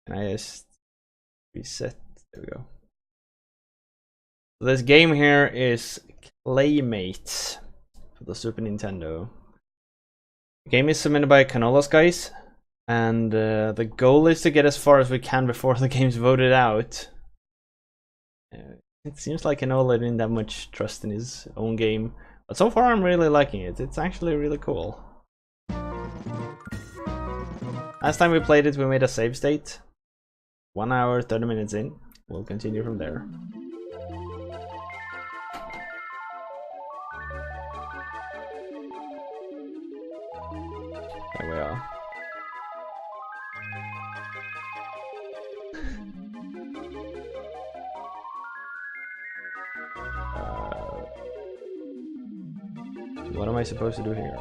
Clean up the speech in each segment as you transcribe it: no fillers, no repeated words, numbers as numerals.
Can I just reset? There we go. So this game here is Claymates for the Super Nintendo. The game is submitted by Canolas guys, and the goal is to get as far as we can before the game's voted out. It seems like Canola didn't have much trust in his own game, but so far I'm really liking it. It's actually really cool. Last time we played it, we made a save state. 1 hour, 30 minutes in. We'll continue from there. There we are. What am I supposed to do here?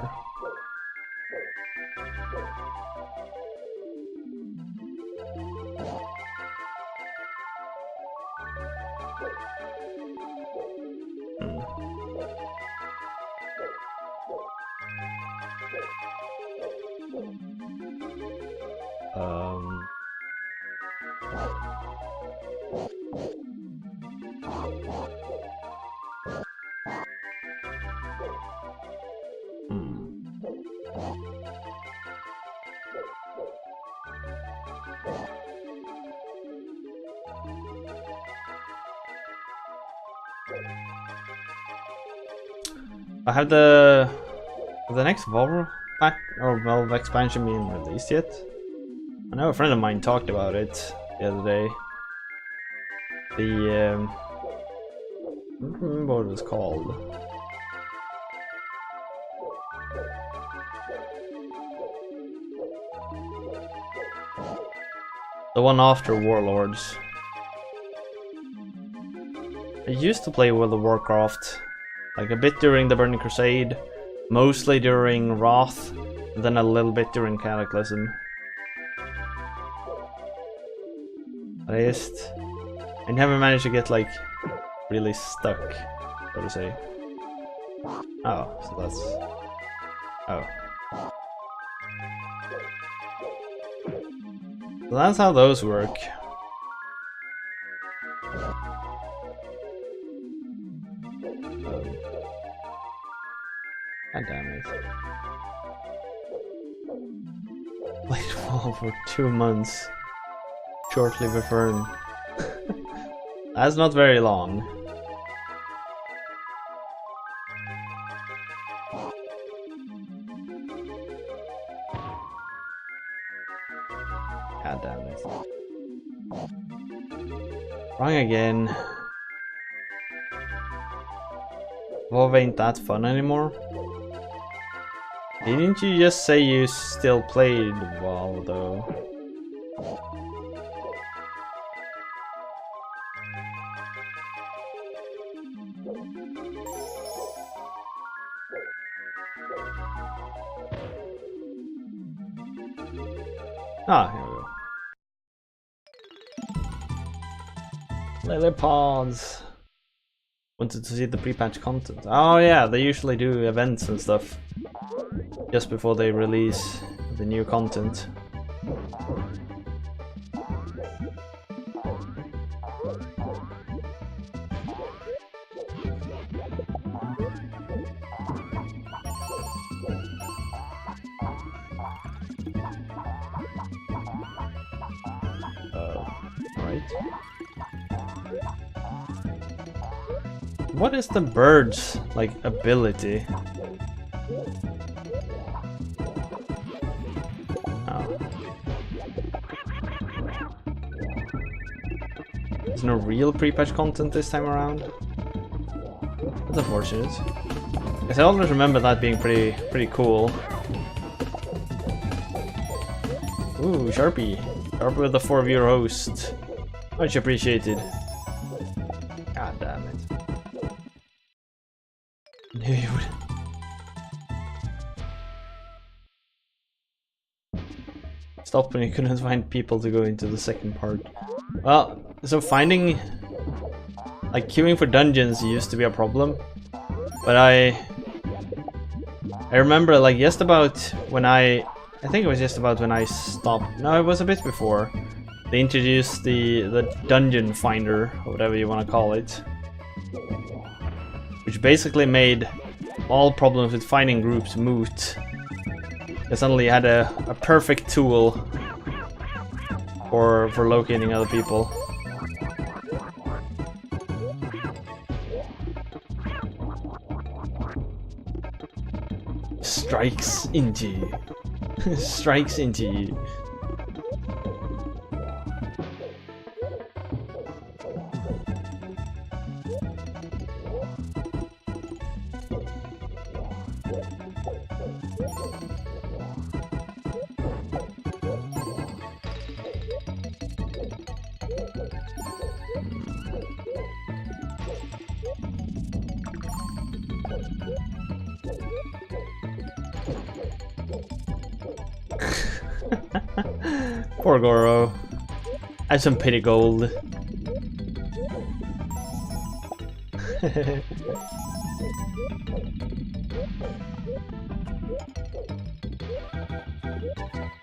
I have the next Valve pack or Valve expansion being released yet? I know a friend of mine talked about it the other day. The I don't remember what it was called. The one after Warlords. I used to play World of Warcraft, like a bit during the Burning Crusade, mostly during Wrath, and then a little bit during Cataclysm. But I never managed to get like really stuck, so to say. Oh, so that's... oh. So that's how those work. God damn it. Played WoW for 2 months. Shortly before. That's not very long. God damn it. Wrong again. WoW ain't that fun anymore. Didn't you just say you still played WoW though? Ah, here we go. Lily pods. Wanted to see the pre-patch content. Oh yeah, they usually do events and stuff just before they release the new content. What is the bird's like ability? Oh. There's no real pre-patch content this time around. That's unfortunate. Because I always remember that being pretty cool. Ooh, Sharpie. Sharpie with the 4-viewer host. Much appreciated. God damn it. Knew you would. Stopped when you couldn't find people to go into the second part. Well, so finding... like queuing for dungeons used to be a problem. But I remember like just about when I think it was just about when I stopped. No, it was a bit before. they introduced the dungeon finder, or whatever you want to call it, which basically made all problems with finding groups moot. They suddenly had a perfect tool for locating other people. Strikes into you. Strikes into you. Poor Goro. I have some pity gold.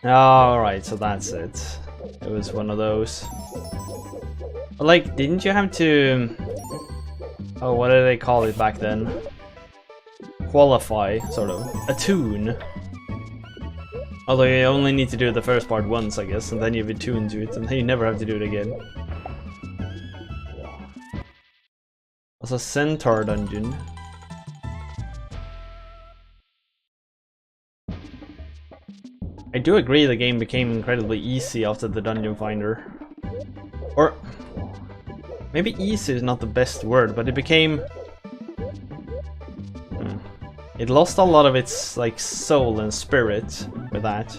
Alright, so that's it. It was one of those. But like, didn't you have to... Oh, what did they call it back then? Qualify, sort of. Attune. Although you only need to do the first part once, I guess, and then you've attuned to it, and then you never have to do it again. It's a centaur dungeon. I do agree the game became incredibly easy after the dungeon finder. Or... maybe easy is not the best word, but it became... It lost a lot of its, like, soul and spirit with that.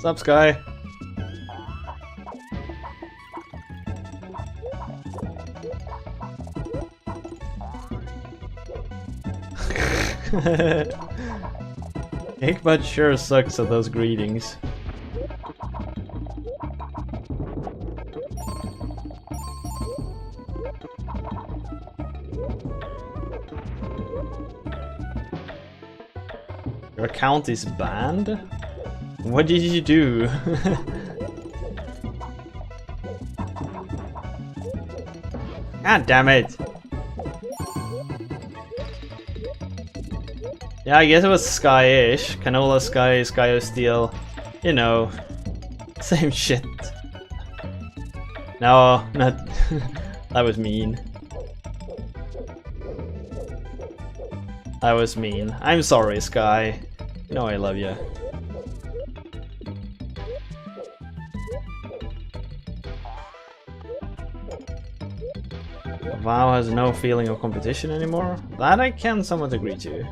Sup, Sky? Ickbud sure sucks at those greetings. Your account is banned? What did you do? God damn it! Yeah, I guess it was Sky-ish. Canola Sky, Sky of Steel. You know, same shit. No, not... that was mean. That was mean. I'm sorry, Sky. You know I love you. WoW has no feeling of competition anymore? That I can somewhat agree to.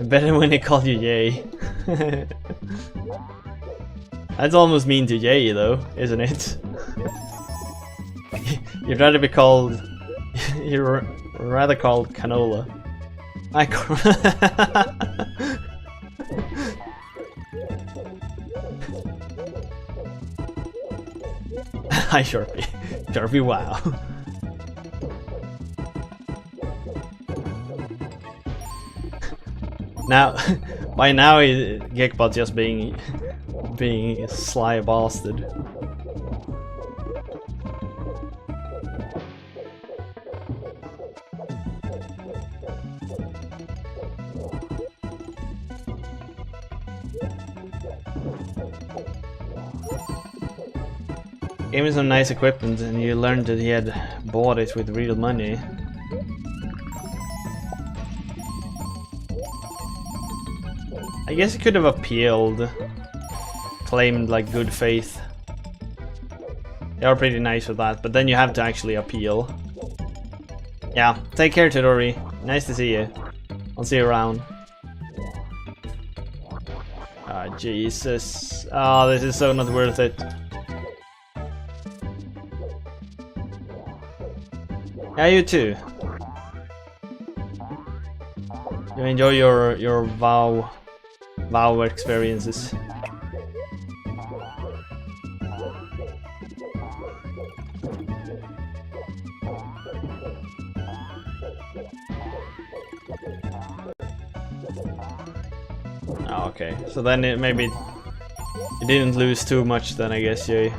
Better when they call you Yay. That's almost mean to Yay though, isn't it? You'd rather be called... you're rather called Canola. Hi Sharpie. Sharpie, wow. Now, by now, Geekbot just being a sly bastard. Gave him some nice equipment, and you learned that he had bought it with real money. I guess he could have appealed, claimed like good faith. They are pretty nice with that, but then you have to actually appeal. Yeah, take care, Todori. Nice to see you. I'll see you around. Ah, Jesus. Oh, this is so not worth it. Yeah, you too. You enjoy your WoW experiences. Oh, okay, so then it maybe you didn't lose too much then, I guess, Jay.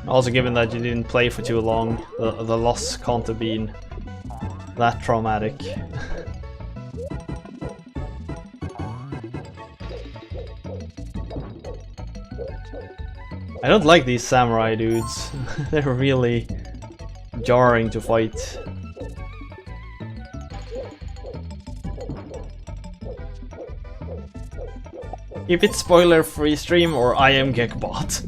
Also, given that you didn't play for too long, the loss can't have been that traumatic. I don't like these samurai dudes. They're really jarring to fight. If it's spoiler-free stream or I am Gekbot.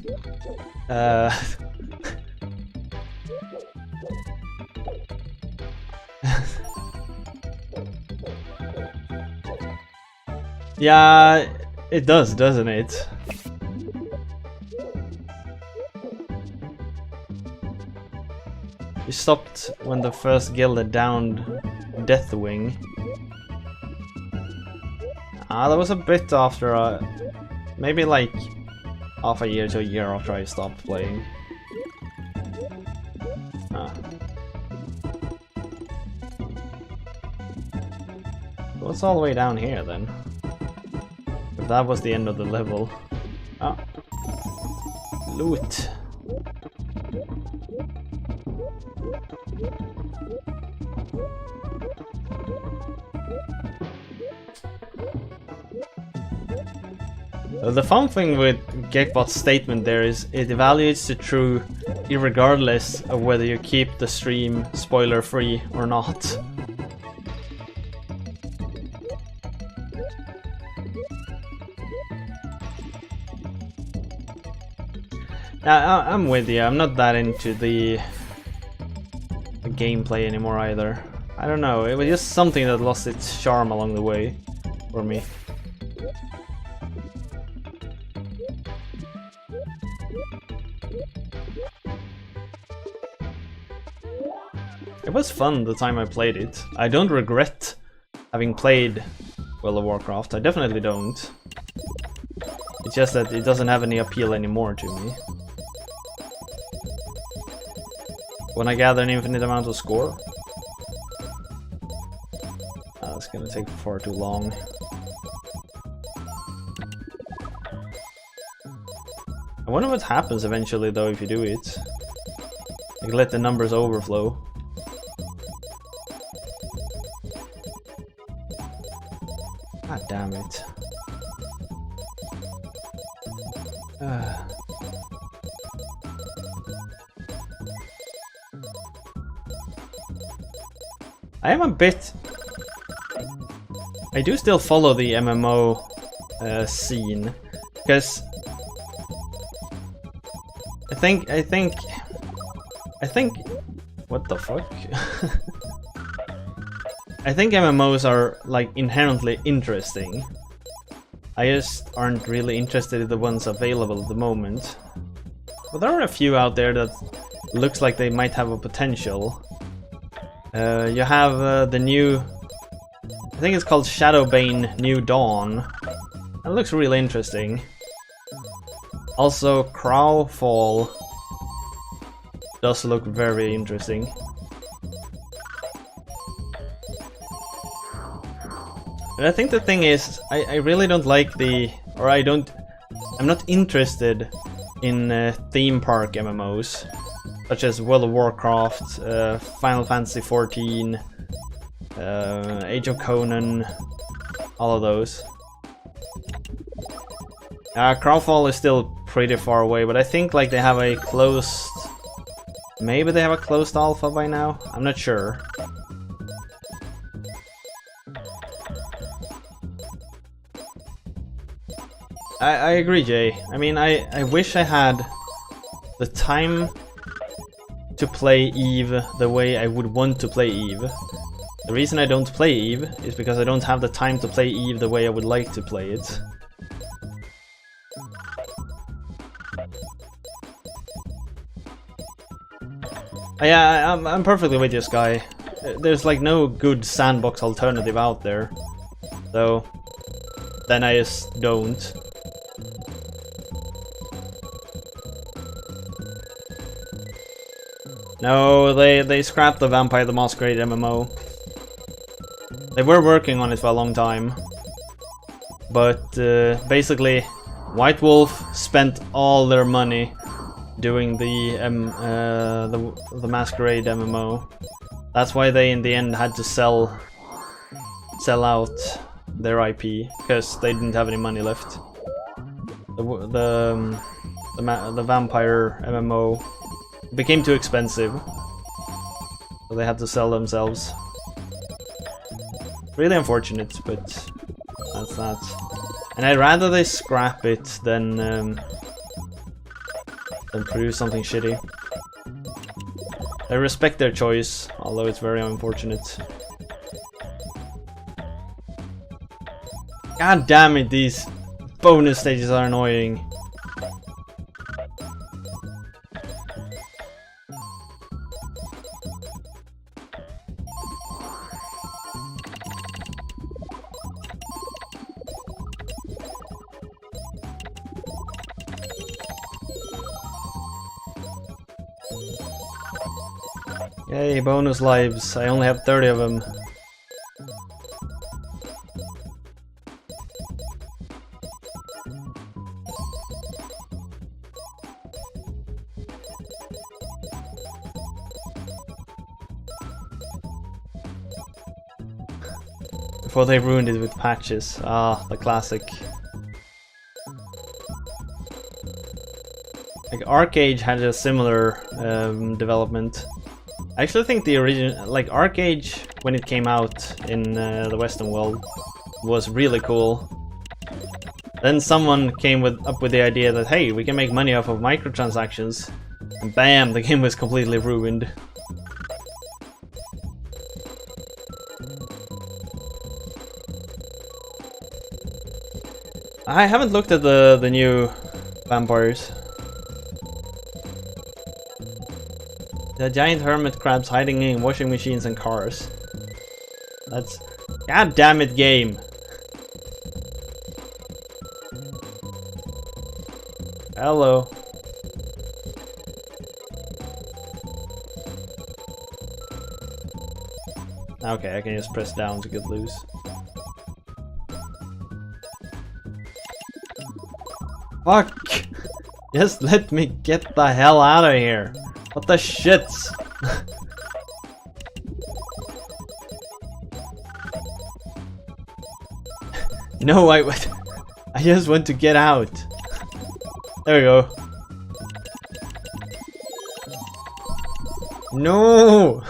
Yeah, it does, doesn't it? You stopped when the first guild had downed Deathwing. Ah, that was a bit after, maybe like half a year to a year after I stopped playing. Ah. What's all the way down here then? If that was the end of the level. Ah. Loot. The fun thing with Gekbot's statement there is it evaluates the true irregardless of whether you keep the stream spoiler free or not. I'm with you, I'm not that into the gameplay anymore either. I don't know, it was just something that lost its charm along the way for me. It was fun the time I played it. I don't regret having played World of Warcraft, I definitely don't. It's just that it doesn't have any appeal anymore to me. When I gather an infinite amount of score? That's gonna take far too long. I wonder what happens eventually though if you do it. Like let the numbers overflow. God damn it. I am a bit... I do still follow the MMO scene, because I think... What the fuck? I think MMOs are like inherently interesting. I just aren't really interested in the ones available at the moment. But there are a few out there that looks like they might have a potential. You have the new... I think it's called Shadowbane New Dawn. That looks really interesting. Also, Crowfall does look very interesting. But I think the thing is, I really don't like the... or I'm not interested in theme park MMOs. Such as World of Warcraft, Final Fantasy XIV, Age of Conan, all of those. Crowfall is still pretty far away, but I think like they have a closed... maybe they have a closed alpha by now? I'm not sure. I agree, Jay. I mean, I wish I had the time to play Eve the way I would want to play Eve. The reason I don't play Eve is because I don't have the time to play Eve the way I would like to play it. Yeah, I'm perfectly with you, Sky. there's like no good sandbox alternative out there. So then I just don't. No, they scrapped the Vampire the Masquerade MMO. They were working on it for a long time, but basically, White Wolf spent all their money doing the Masquerade MMO. That's why they in the end had to sell out their IP, because they didn't have any money left. The Vampire MMO became too expensive, so they had to sell themselves. Really unfortunate, but that's that. And I'd rather they scrap it than produce something shitty. I respect their choice, although it's very unfortunate. God damn it, these bonus stages are annoying. Yay, bonus lives. I only have 30 of them. Before they ruined it with patches. Ah, the classic. Like Arcade had a similar development. I actually think the original, like Arcade, when it came out in the Western world, was really cool. Then someone came up with the idea that, hey, we can make money off of microtransactions, and bam, the game was completely ruined. I haven't looked at the new vampires. The giant hermit crabs hiding in washing machines and cars. That's... God damn it, game! Hello. Okay, I can just press down to get loose. Fuck! Just let me get the hell out of here! What the shits? No, I just want to get out. There we go. No!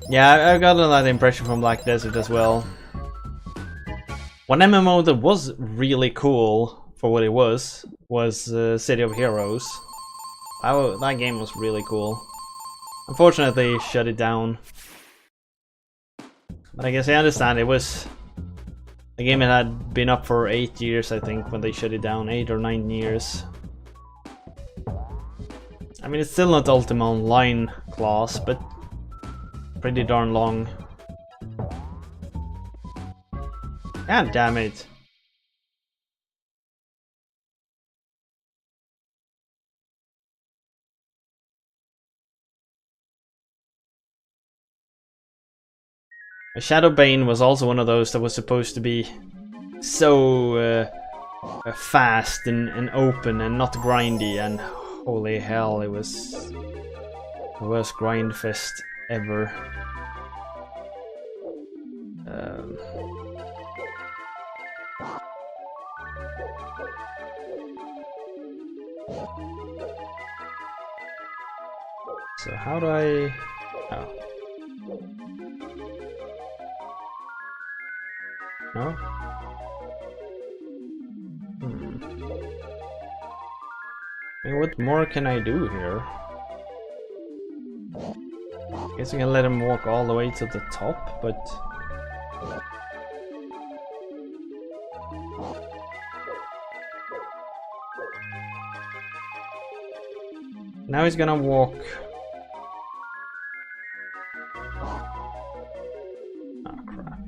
Yeah, I got that impression from Black Desert as well. One MMO that was really cool for what it was City of Heroes. That game was really cool. Unfortunately, they shut it down. But I guess I understand, it was a game that had been up for 8 years, I think, when they shut it down. 8 or 9 years. I mean, it's still not Ultima Online class, but pretty darn long. God damn it. Shadowbane was also one of those that was supposed to be so fast and open and not grindy, and holy hell, it was the worst grind fest ever. So how do I... Oh. No? I mean, what more can I do here? Guess we can let him walk all the way to the top, but... Now he's gonna walk. Oh crap.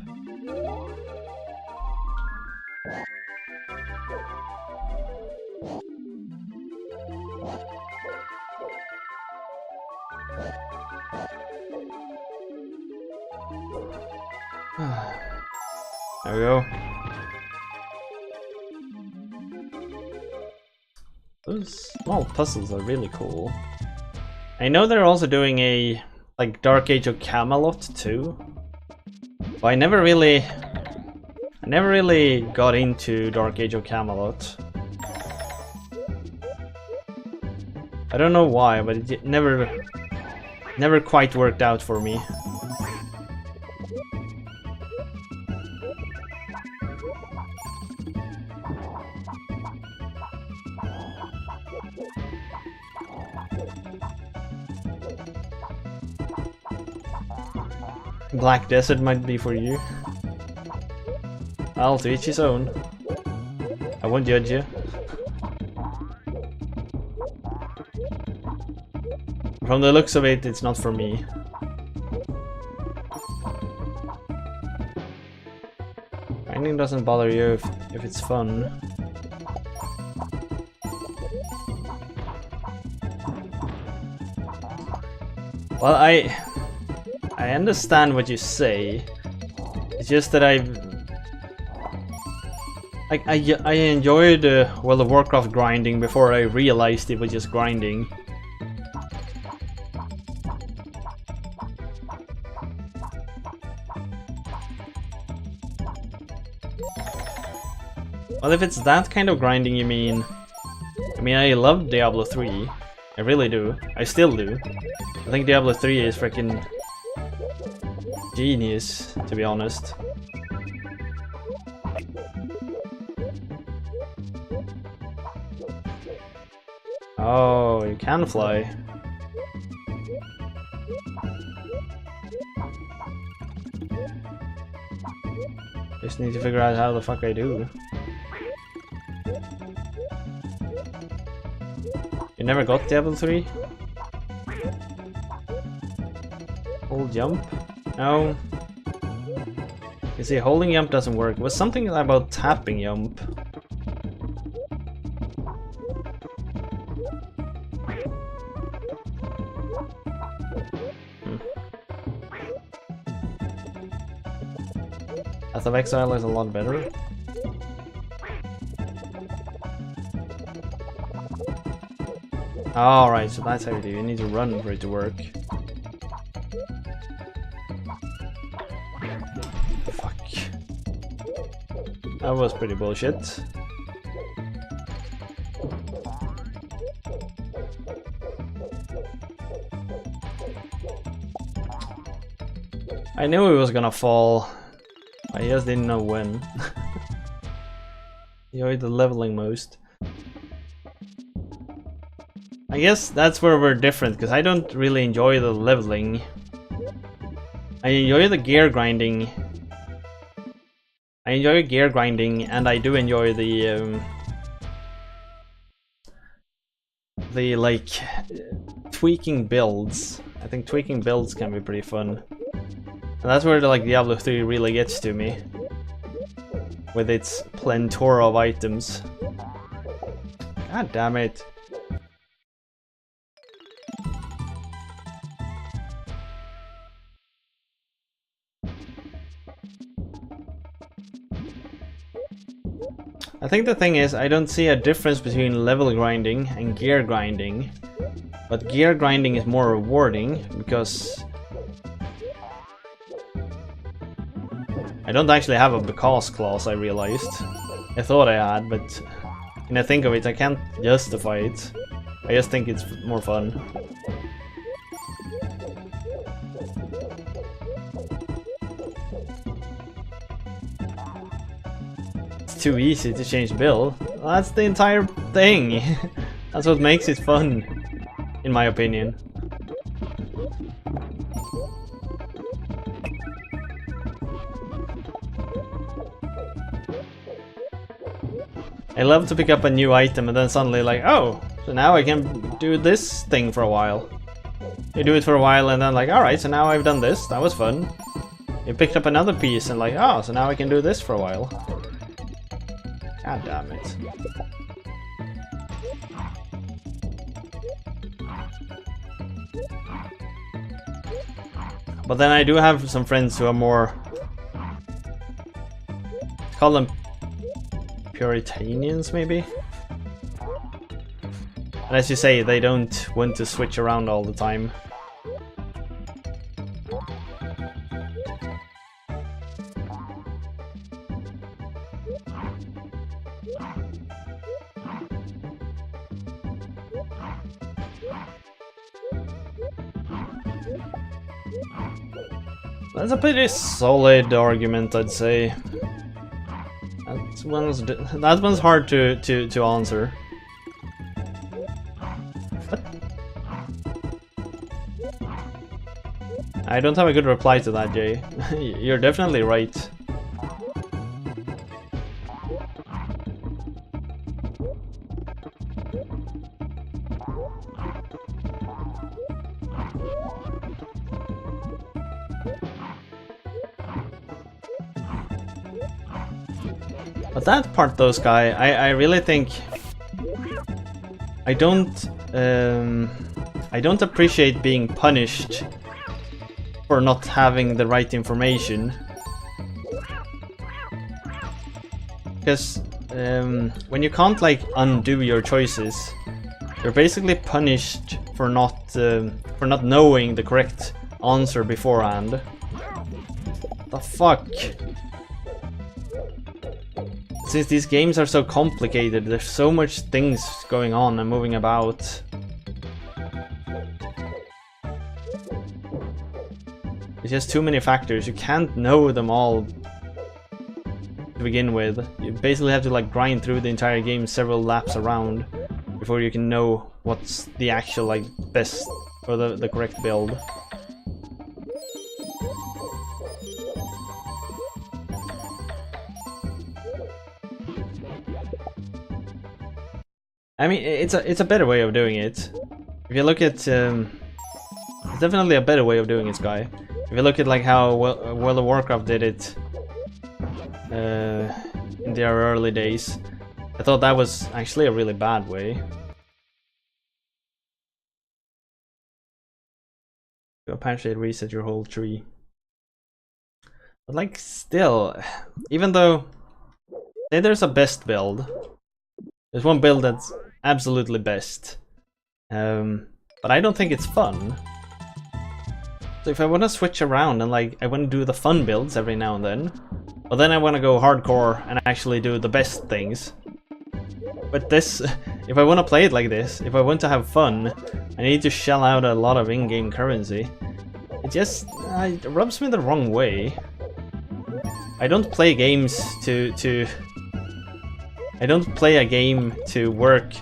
There we go. Those small puzzles are really cool. I know they're also doing a like Dark Age of Camelot too, but I never really got into Dark Age of Camelot. I don't know why, but it never quite worked out for me. Black Desert might be for you. Well, to each his own. I won't judge you. From the looks of it, it's not for me. Grinding doesn't bother you if it's fun. Well, I understand what you say. It's just that I enjoyed World of Warcraft grinding before I realized it was just grinding. Well, if it's that kind of grinding you mean, I love Diablo 3. I really do. I still do. I think Diablo 3 is freaking genius, to be honest. Oh, you can fly. Just need to figure out how the fuck I do. You never got Diablo 3? Hold jump? No. You see, holding jump doesn't work. It was something about tapping jump. Path of Exile is a lot better. Alright, so that's how you do. You need to run for it to work. Fuck. That was pretty bullshit. I knew he was gonna fall. I just didn't know when. Enjoyed the leveling most. I guess that's where we're different, because I don't really enjoy the leveling. I enjoy the gear grinding. I enjoy gear grinding, and I do enjoy the like tweaking builds. I think tweaking builds can be pretty fun. And that's where like Diablo 3 really gets to me. With its plethora of items. God damn it. I think the thing is, I don't see a difference between level grinding and gear grinding. But gear grinding is more rewarding, because I don't actually have a because clause, I realized. I thought I had, but when I think of it, I can't justify it. I just think it's more fun. Too easy to change build. Well, that's the entire thing. That's what makes it fun, in my opinion. I love to pick up a new item and then suddenly like, oh, So now I can do this thing for a while. You do it for a while and then like, alright, so now I've done this, that was fun. You picked up another piece and like, oh, so now I can do this for a while. God damn it. But then I do have some friends who are more, call them Puritanians maybe? And as you say, they don't want to switch around all the time. That's a pretty solid argument, I'd say. That one's hard to answer. What? I don't have a good reply to that, Jay. You're definitely right. But that part though, Sky, I really think I don't appreciate being punished for not having the right information. Because when you can't like undo your choices, you're basically punished for not knowing the correct answer beforehand. The fuck? Since these games are so complicated, there's so much things going on and moving about. There's just too many factors. You can't know them all to begin with. You basically have to like grind through the entire game several laps around before you can know what's the actual like best or the correct build. I mean, it's a better way of doing it. If you look at, it's definitely a better way of doing it, Sky. If you look at like how World of Warcraft did it in their early days, I thought that was actually a really bad way. You apparently reset your whole tree. But like, still, even though, say there's a best build. There's one build that's absolutely best, but I don't think it's fun. So if I want to switch around and like I want to do the fun builds every now and then, well then I want to go hardcore and actually do the best things. But this, if I want to play it like this, if I want to have fun, I need to shell out a lot of in-game currency. It just it rubs me the wrong way. I don't play games I don't play a game to work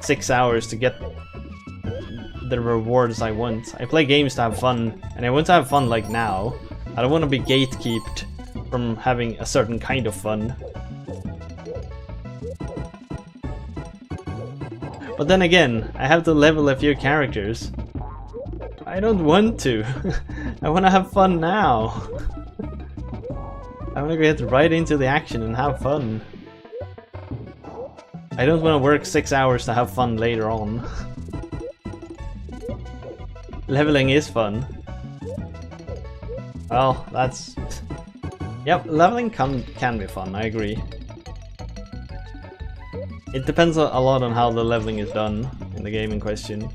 6 hours to get the rewards I want. I play games to have fun, and I want to have fun like now. I don't want to be gatekept from having a certain kind of fun. But then again, I have to level a few characters. I don't want to. I want to have fun now. I want to get right into the action and have fun. I don't want to work 6 hours to have fun later on. Leveling is fun. Well, that's... Yep, leveling can be fun, I agree. It depends a lot on how the leveling is done in the game in question.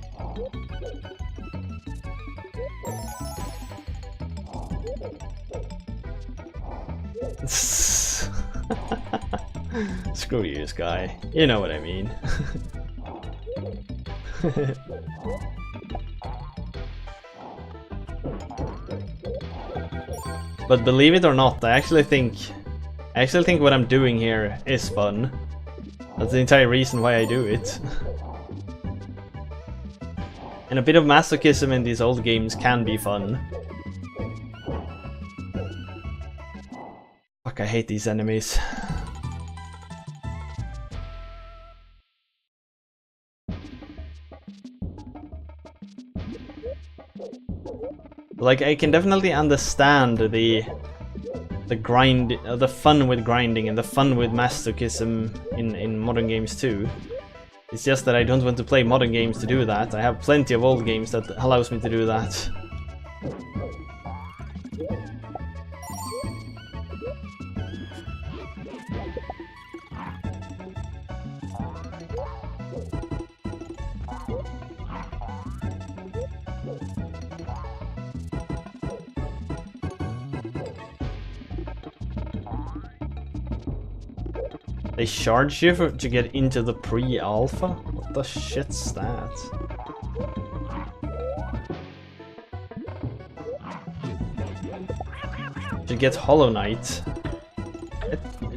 Screw you, Sky. You know what I mean. But believe it or not, I actually think what I'm doing here is fun. That's the entire reason why I do it. And a bit of masochism in these old games can be fun. Fuck, I hate these enemies. Like, I can definitely understand the grind, the fun with grinding and the fun with masochism in modern games too. It's just that I don't want to play modern games to do that. I have plenty of old games that allows me to do that. They charge you to get into the pre-alpha? What the shit's that? To get Hollow Knight.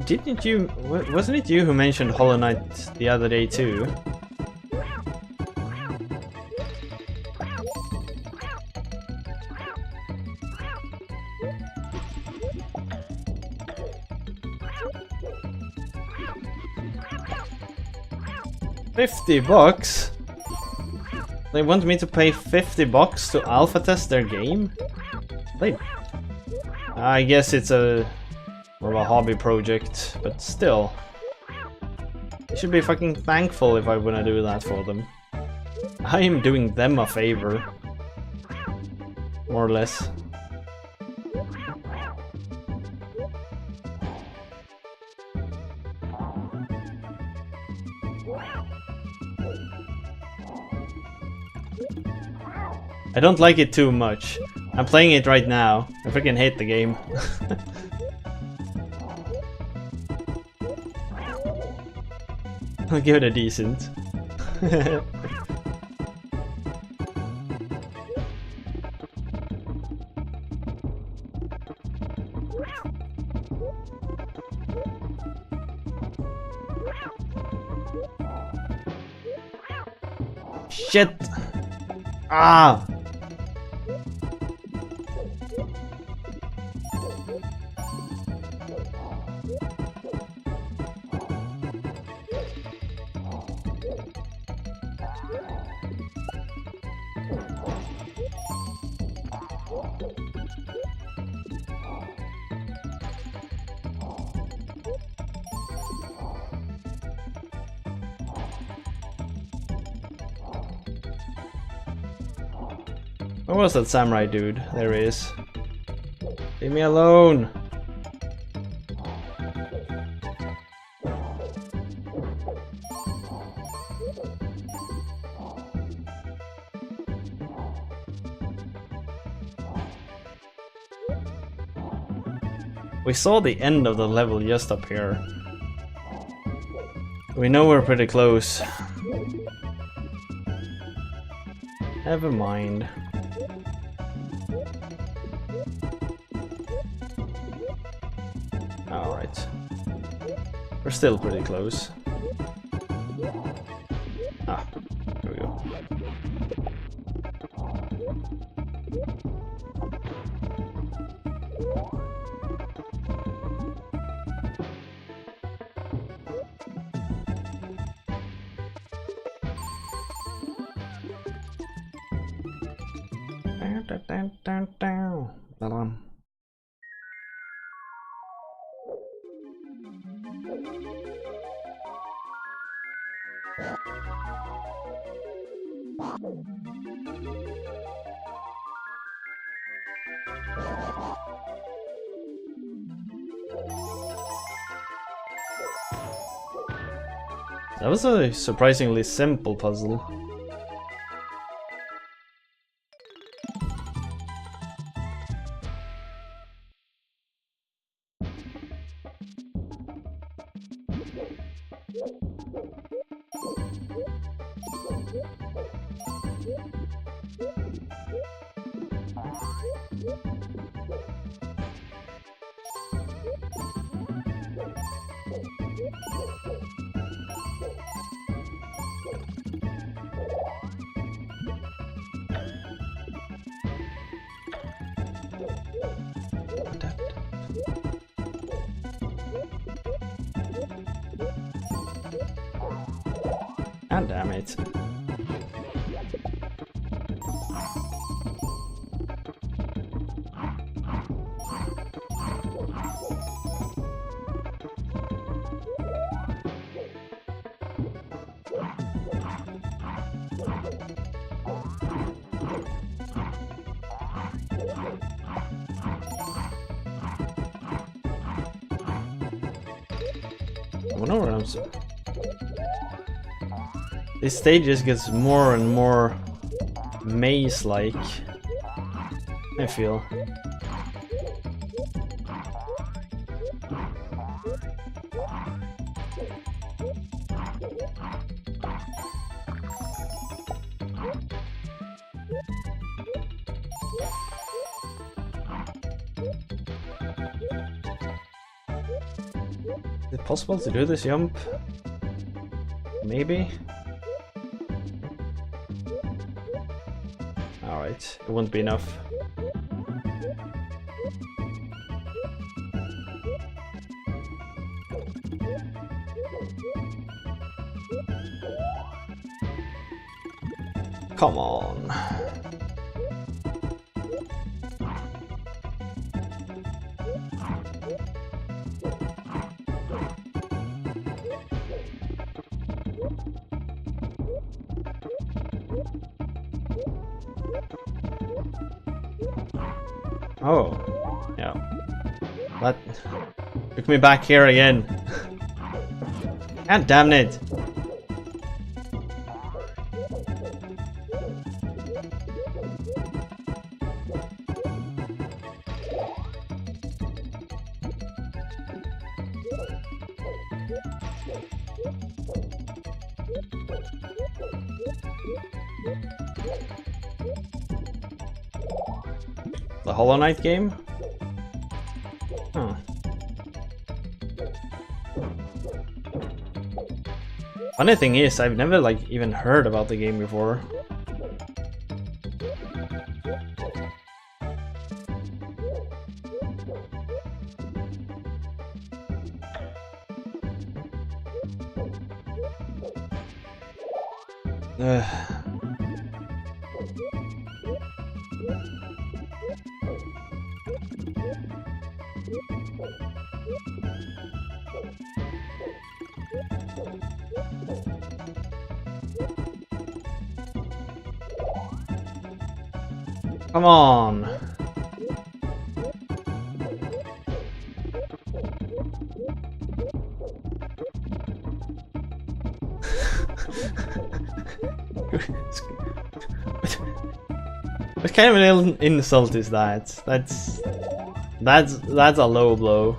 Didn't you... Wasn't it you who mentioned Hollow Knight the other day too? $50? They want me to pay $50 to alpha test their game? I guess it's more of a hobby project, but still. They should be fucking thankful if I wanna do that for them. I am doing them a favor. More or less. I don't like it too much. I'm playing it right now. I freaking hate the game. I'll give it a decent. Shit! Ah! Where was that samurai dude? There he is. Leave me alone! We saw the end of the level just up here. We know we're pretty close. Never mind. Alright. We're still pretty close. Ah, there we go. That was a surprisingly simple puzzle. God damn it. wonder what I'm... This stage just gets more and more maze-like, I feel. Is it possible to do this jump? Maybe? Alright, it won't be enough. Come on. Oh, yeah. That took me back here again. God damn it. The Hollow Knight game? Huh. Funny thing is, I've never like even heard about the game before. Come on. What kind of an insult is that? That's a low blow.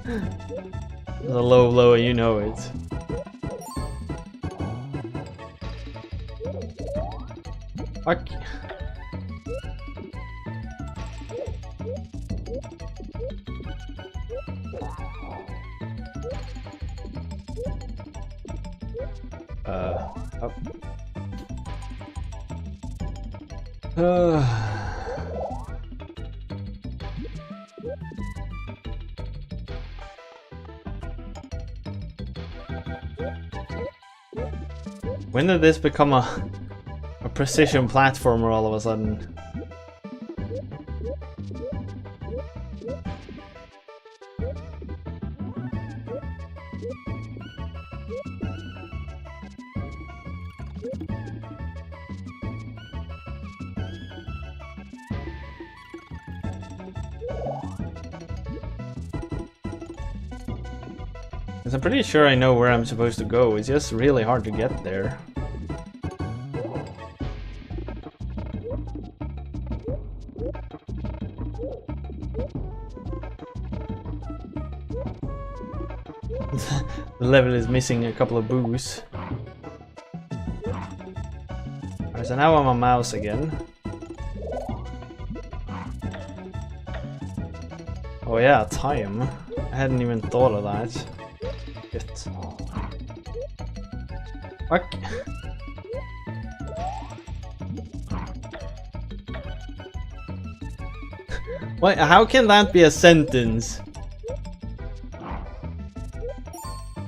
It's a low blow and you know it. Fuck. When did this become a precision platformer all of a sudden? I'm pretty sure I know where I'm supposed to go, it's just really hard to get there. The level is missing a couple of boos. Alright, so now I'm a mouse again. Oh yeah, time. I hadn't even thought of that. Shit. Fuck. Wait, how can that be a sentence?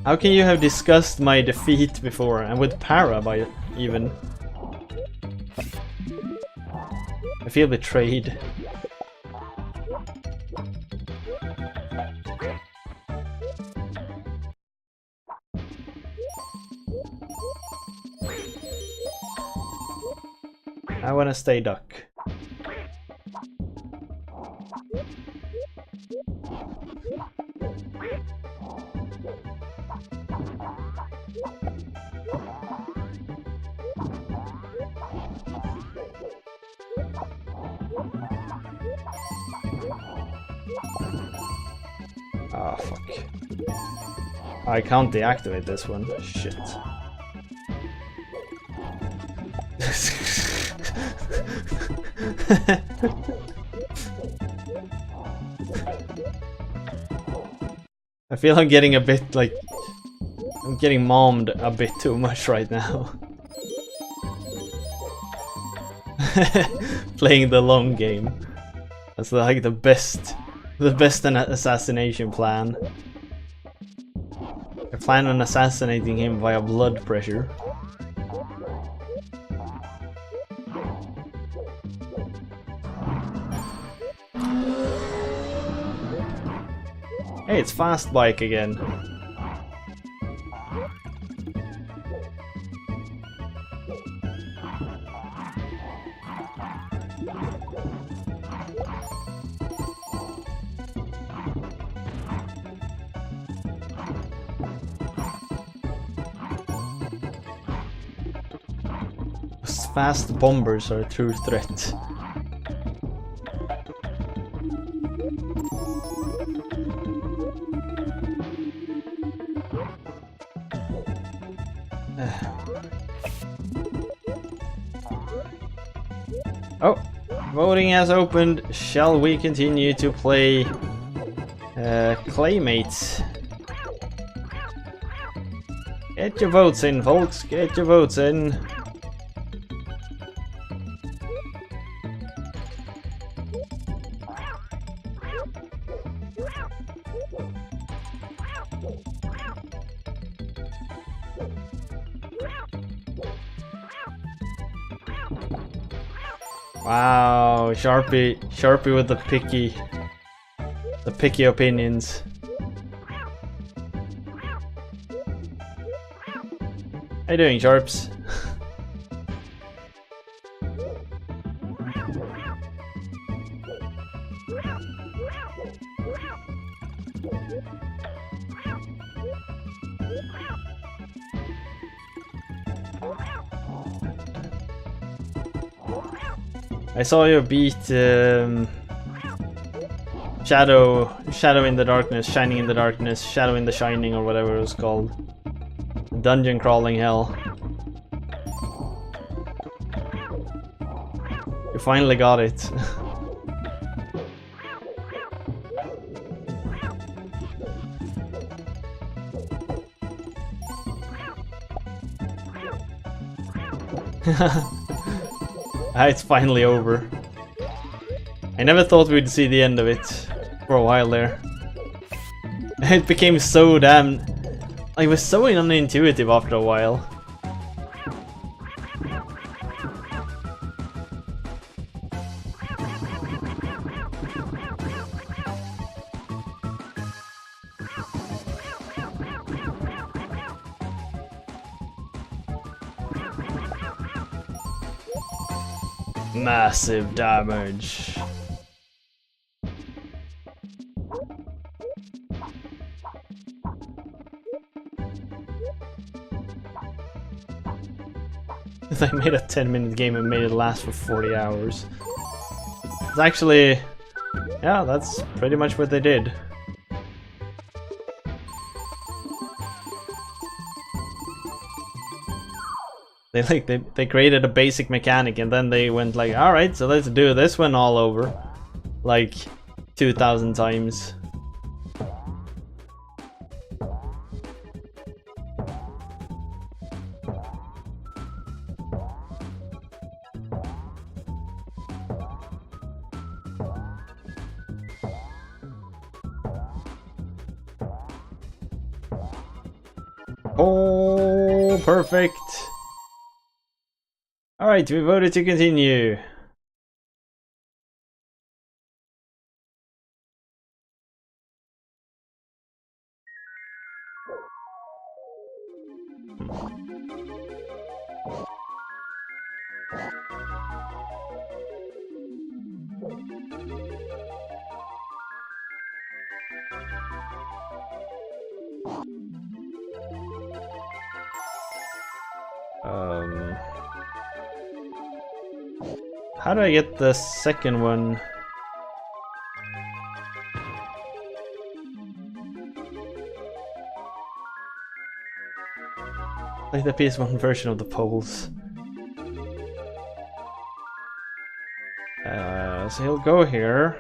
How can you have discussed my defeat before, and with para by even? I feel betrayed. I wanna stay duck. Ah, fuck. I can't deactivate this one. Shit. I feel I'm getting a bit like... I'm getting mommed a bit too much right now. Playing the long game. That's like the best assassination plan. I plan on assassinating him via blood pressure. Hey, it's Fast Bike again. Fast bombers are a true threat. Oh, voting has opened. Shall we continue to play Claymates? Get your votes in, folks. Get your votes in. Wow, Sharpie with the picky opinions. How you doing, Sharps? I saw you beat Shadow in the Darkness, Shining in the Darkness, Shadow in the Shining, or whatever it was called. Dungeon crawling hell. You finally got it. It's finally over. I never thought we'd see the end of it for a while there. It became so damn... It was so unintuitive after a while. Massive damage. They made a 10-minute game and made it last for 40 hours. It's actually... yeah, that's pretty much what they did. They created a basic mechanic and then they went like, alright, so let's do this one all over. Like 2,000 times. Oh, perfect. Alright, we voted to continue. How do I get the second one? Like the PS1 version of the poles. So he'll go here.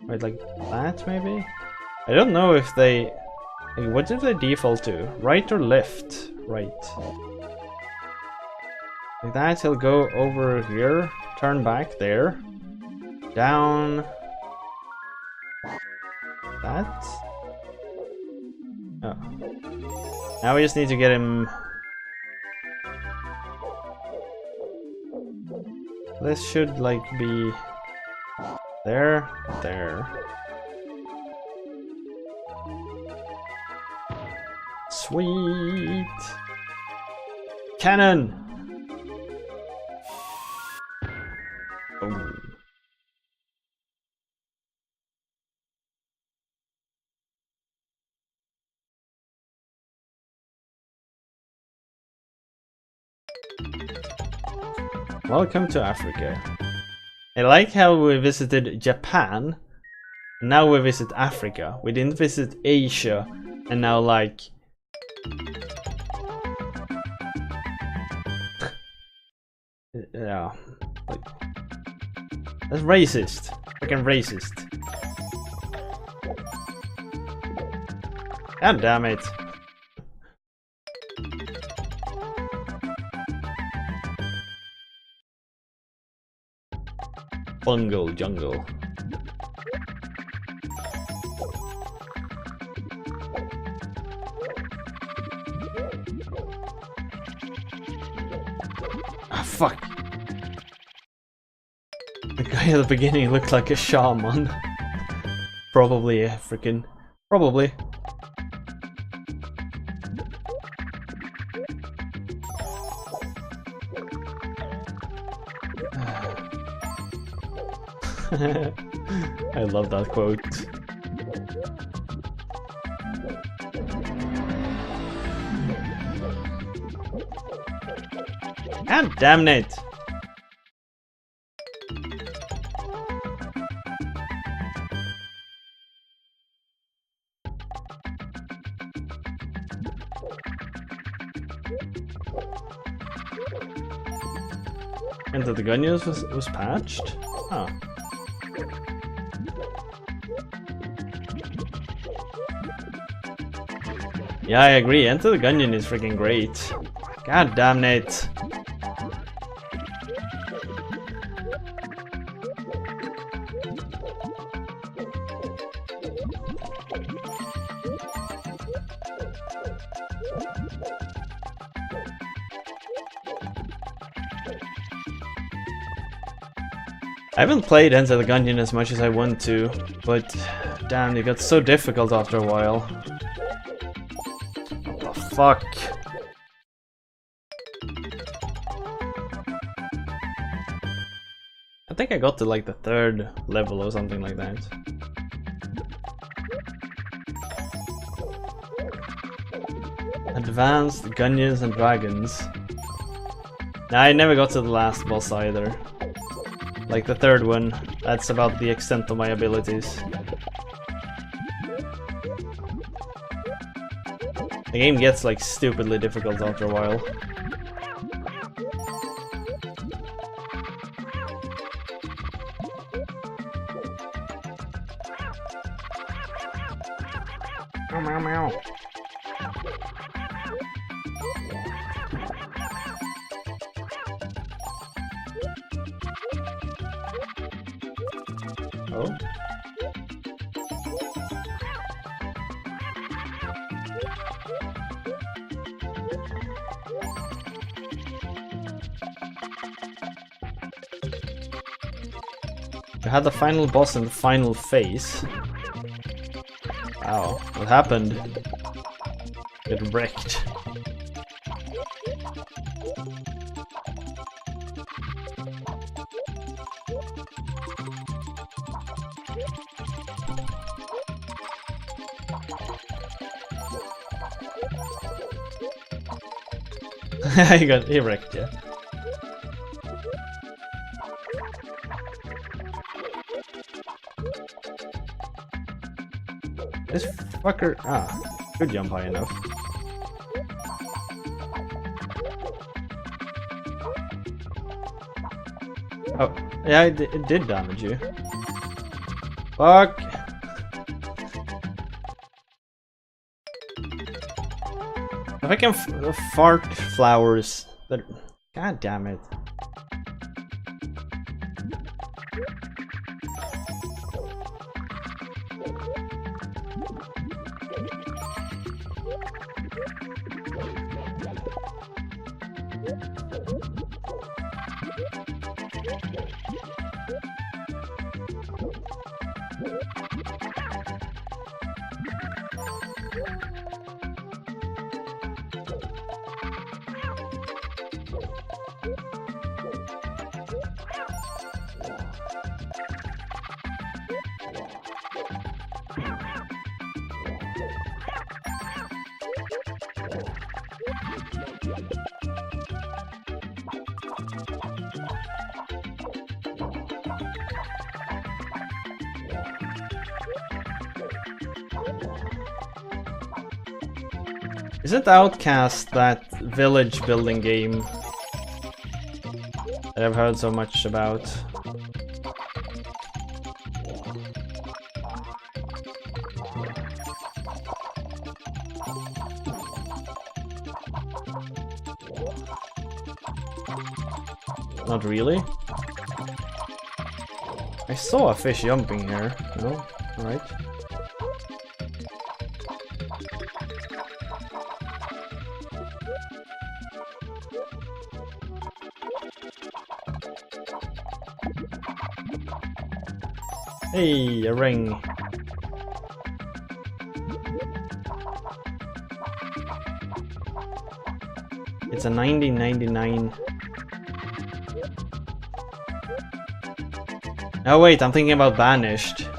Right, like that maybe? I don't know if they... Like, what do they default to? Right or left? Right. Like that, he'll go over here, turn back there, down... That? Oh. Now we just need to get him... This should like be there, there. Sweet cannon. Oh. Welcome to Africa. I like how we visited Japan, and now we visit Africa. We didn't visit Asia, and now like... yeah, like... That's racist. Freaking racist. God damn it. Bungle jungle. Ah, fuck. The guy at the beginning looked like a shaman. Probably African. Probably. I love that quote. God damn it! Enter the Gunyas was patched? Oh. Yeah, I agree. Enter the Gungeon is freaking great. God damn it. I haven't played Enter the Gungeon as much as I want to, but damn, it got so difficult after a while. What the fuck? I think I got to like the 3rd level or something like that. Advanced Gungeons and Dragons. Nah, I never got to the last boss either. Like the 3rd one, that's about the extent of my abilities. The game gets like stupidly difficult after a while. Meow meow meow. Oh. We had the final boss in the final phase. Wow, what happened? Get wrecked. he wrecked, yeah. This fucker, could jump high enough. Oh, yeah, it did damage you. Fuck. If I can fart flowers, that, god damn it. Isn't Outcast that village building game that I've heard so much about? Not really. I saw a fish jumping here. No? Alright. Hey, a ring. It's a 1999. Oh wait, I'm thinking about Banished.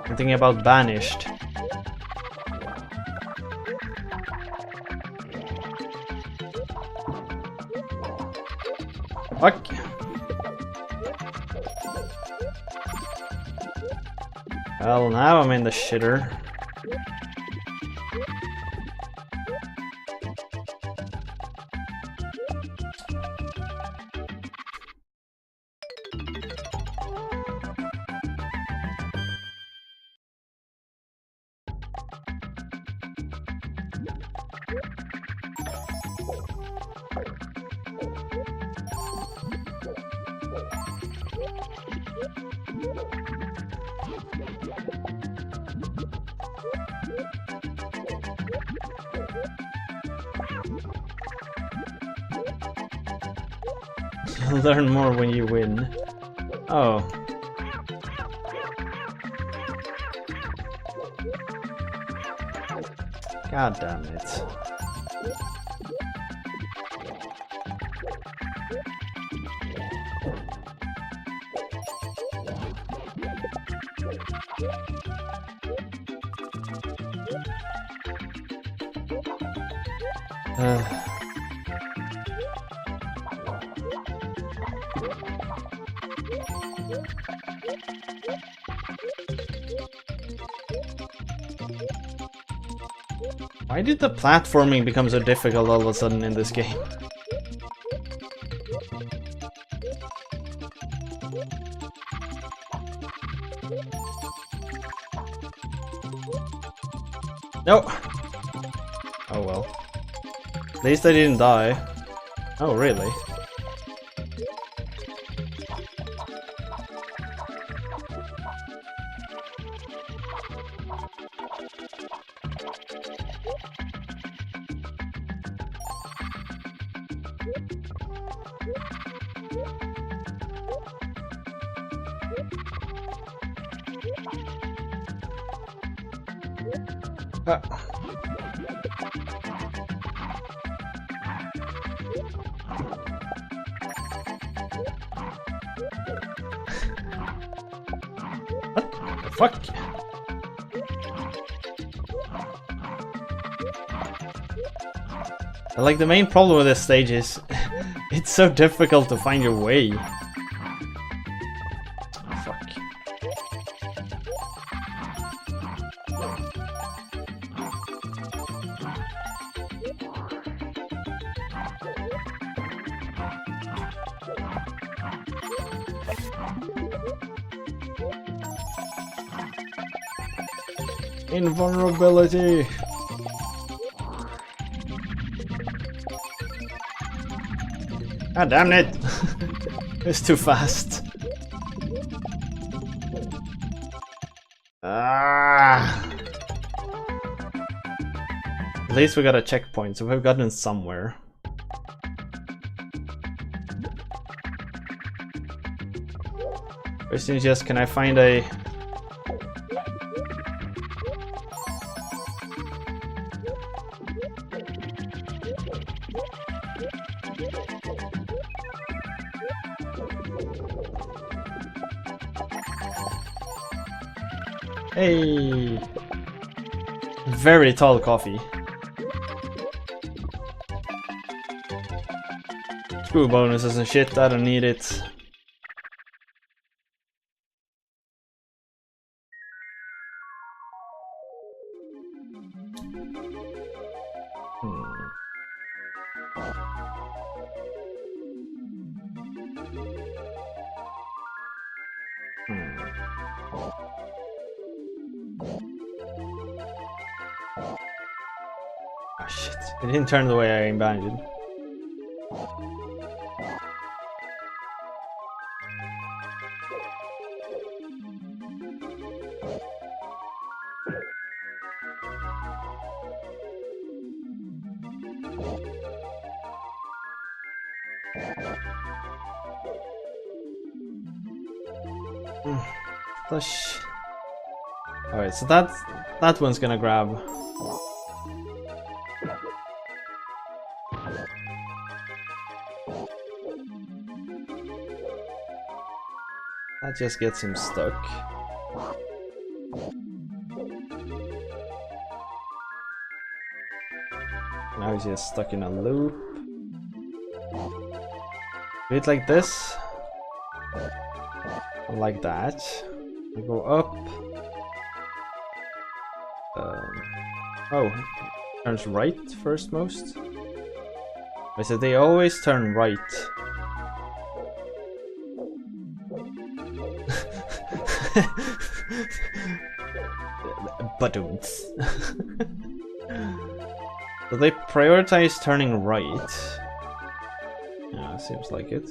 I'm thinking about Banished. Fuck. Well, now I'm in the shitter. Learn more when you win. Oh. God damn it. Why did the platforming become so difficult all of a sudden in this game? No! Oh well. At least I didn't die. Oh really? What the fuck? Like, the main problem with this stage is it's so difficult to find your way. Fuck. Invulnerability. Ah, damn it! It's too fast. Ah! At least we got a checkpoint, so we've gotten somewhere. Question is just, can I find a... Hey! Very tall coffee. Screw bonuses and shit, I don't need it. Oh shit, it didn't turn the way I imagined. Alright, so that one's gonna grab. That just gets him stuck. Now he's just stuck in a loop. Do it like this. Like that. I go up. Oh, turns right first most. I said they always turn right. Buttons. So they prioritize turning right. Yeah, seems like it.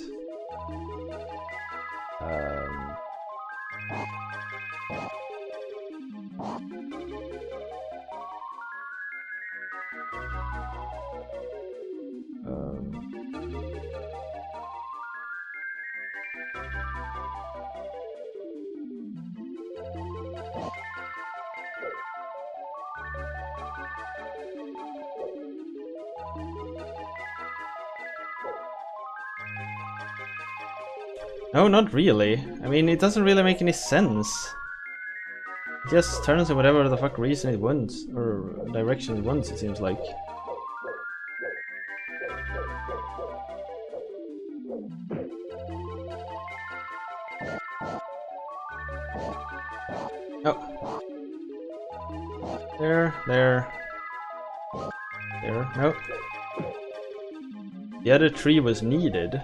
No, not really. I mean, it doesn't really make any sense. It just turns in whatever the fuck reason it wants, or direction it wants, it seems like. Oh. There. There. Nope. The other tree was needed.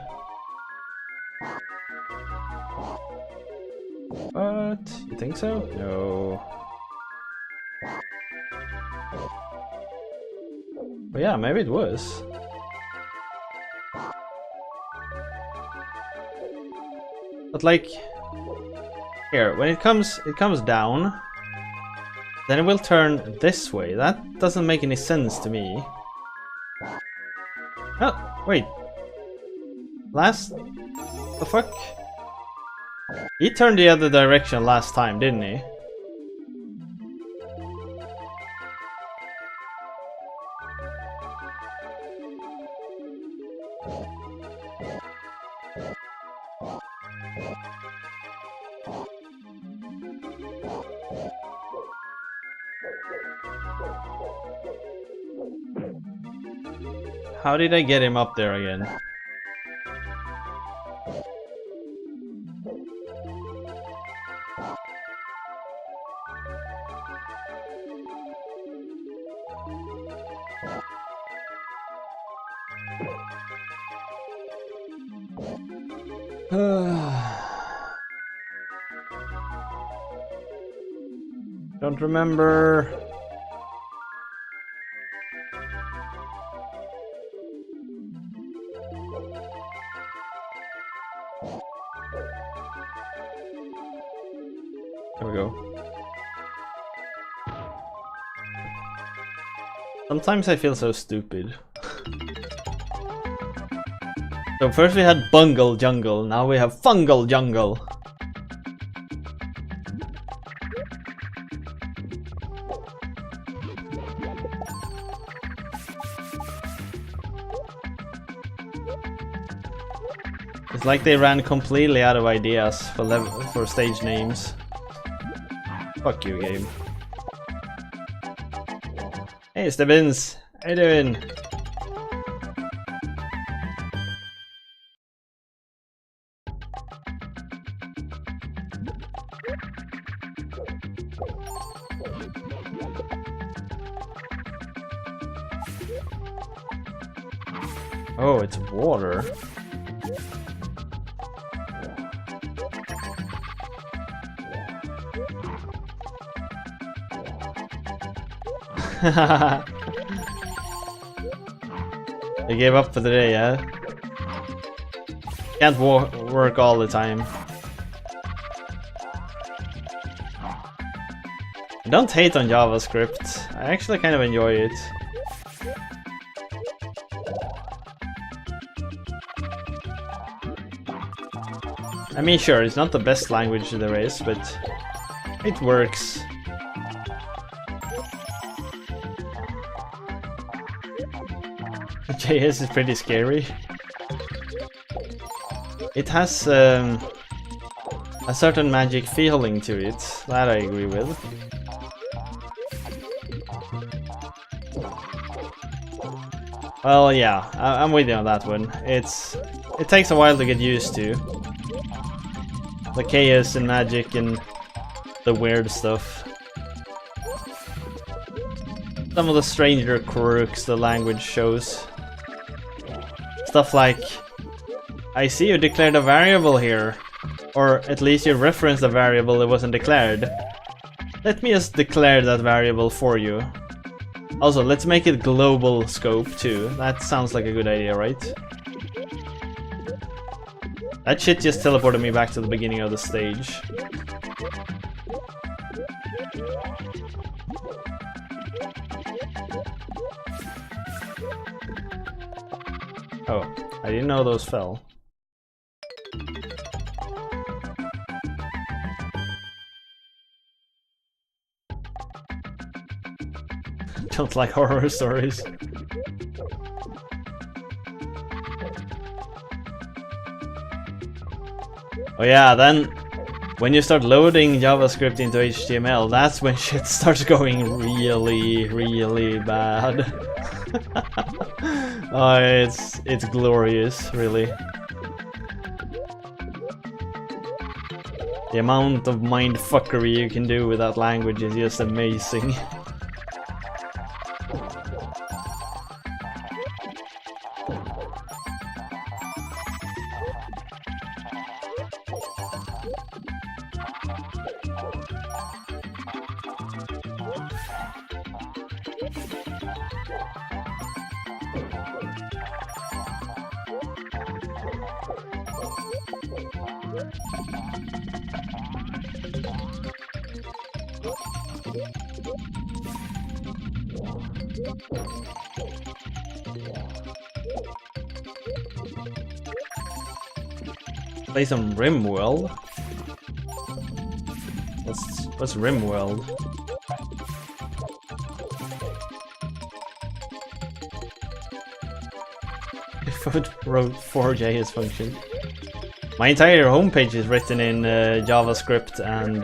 What? You think so? No. But yeah, maybe it was. But like, here, when it comes down, then it will turn this way. That doesn't make any sense to me. Oh, wait. The fuck? He turned the other direction last time, didn't he? How did I get him up there again? Don't remember. There we go. Sometimes I feel so stupid. So first we had Bungle Jungle, now we have Fungal Jungle. It's like they ran completely out of ideas for stage names. Fuck you, game. Hey, Stebbins! How you doing? Oh, it's water. They gave up for the day, yeah? Can't work all the time. I don't hate on JavaScript. I actually kind of enjoy it. I mean, sure, it's not the best language there is, but it works. JS is pretty scary. It has a certain magic feeling to it, that I agree with. Well, yeah, I'm with you on that one. It takes a while to get used to. The chaos and magic and the weird stuff. Some of the stranger quirks the language shows. Stuff like, I see you declared a variable here. Or at least you referenced a variable that wasn't declared. Let me just declare that variable for you. Also, let's make it global scope too. That sounds like a good idea, right? That shit just teleported me back to the beginning of the stage. Oh, I didn't know those fell. Don't like horror stories. Oh yeah, then when you start loading JavaScript into HTML, that's when shit starts going really, really bad. Oh, it's glorious, really. The amount of mindfuckery you can do with that language is just amazing. Play some RimWorld. What's RimWorld? If I wrote 4JS function. My entire homepage is written in JavaScript and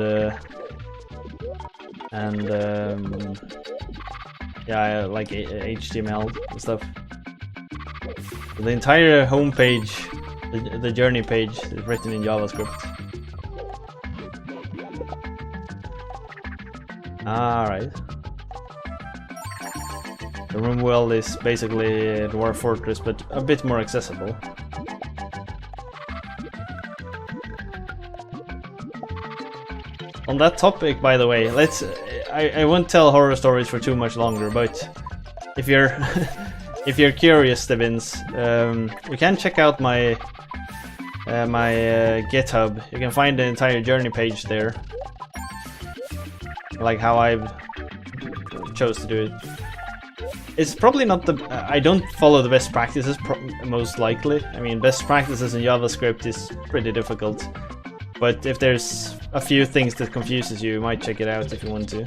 Yeah, like HTML and stuff. The entire homepage, the journey page, is written in JavaScript. Alright. The room world is basically Dwarf Fortress, but a bit more accessible. On that topic, by the way, I won't tell horror stories for too much longer, but if you're if you're curious, Stevens, you can check out my GitHub. You can find the entire journey page there, like how I chose to do it. It's probably not the... I don't follow the best practices, most likely. I mean, best practices in JavaScript is pretty difficult. But if there's a few things that confuses you, you might check it out if you want to.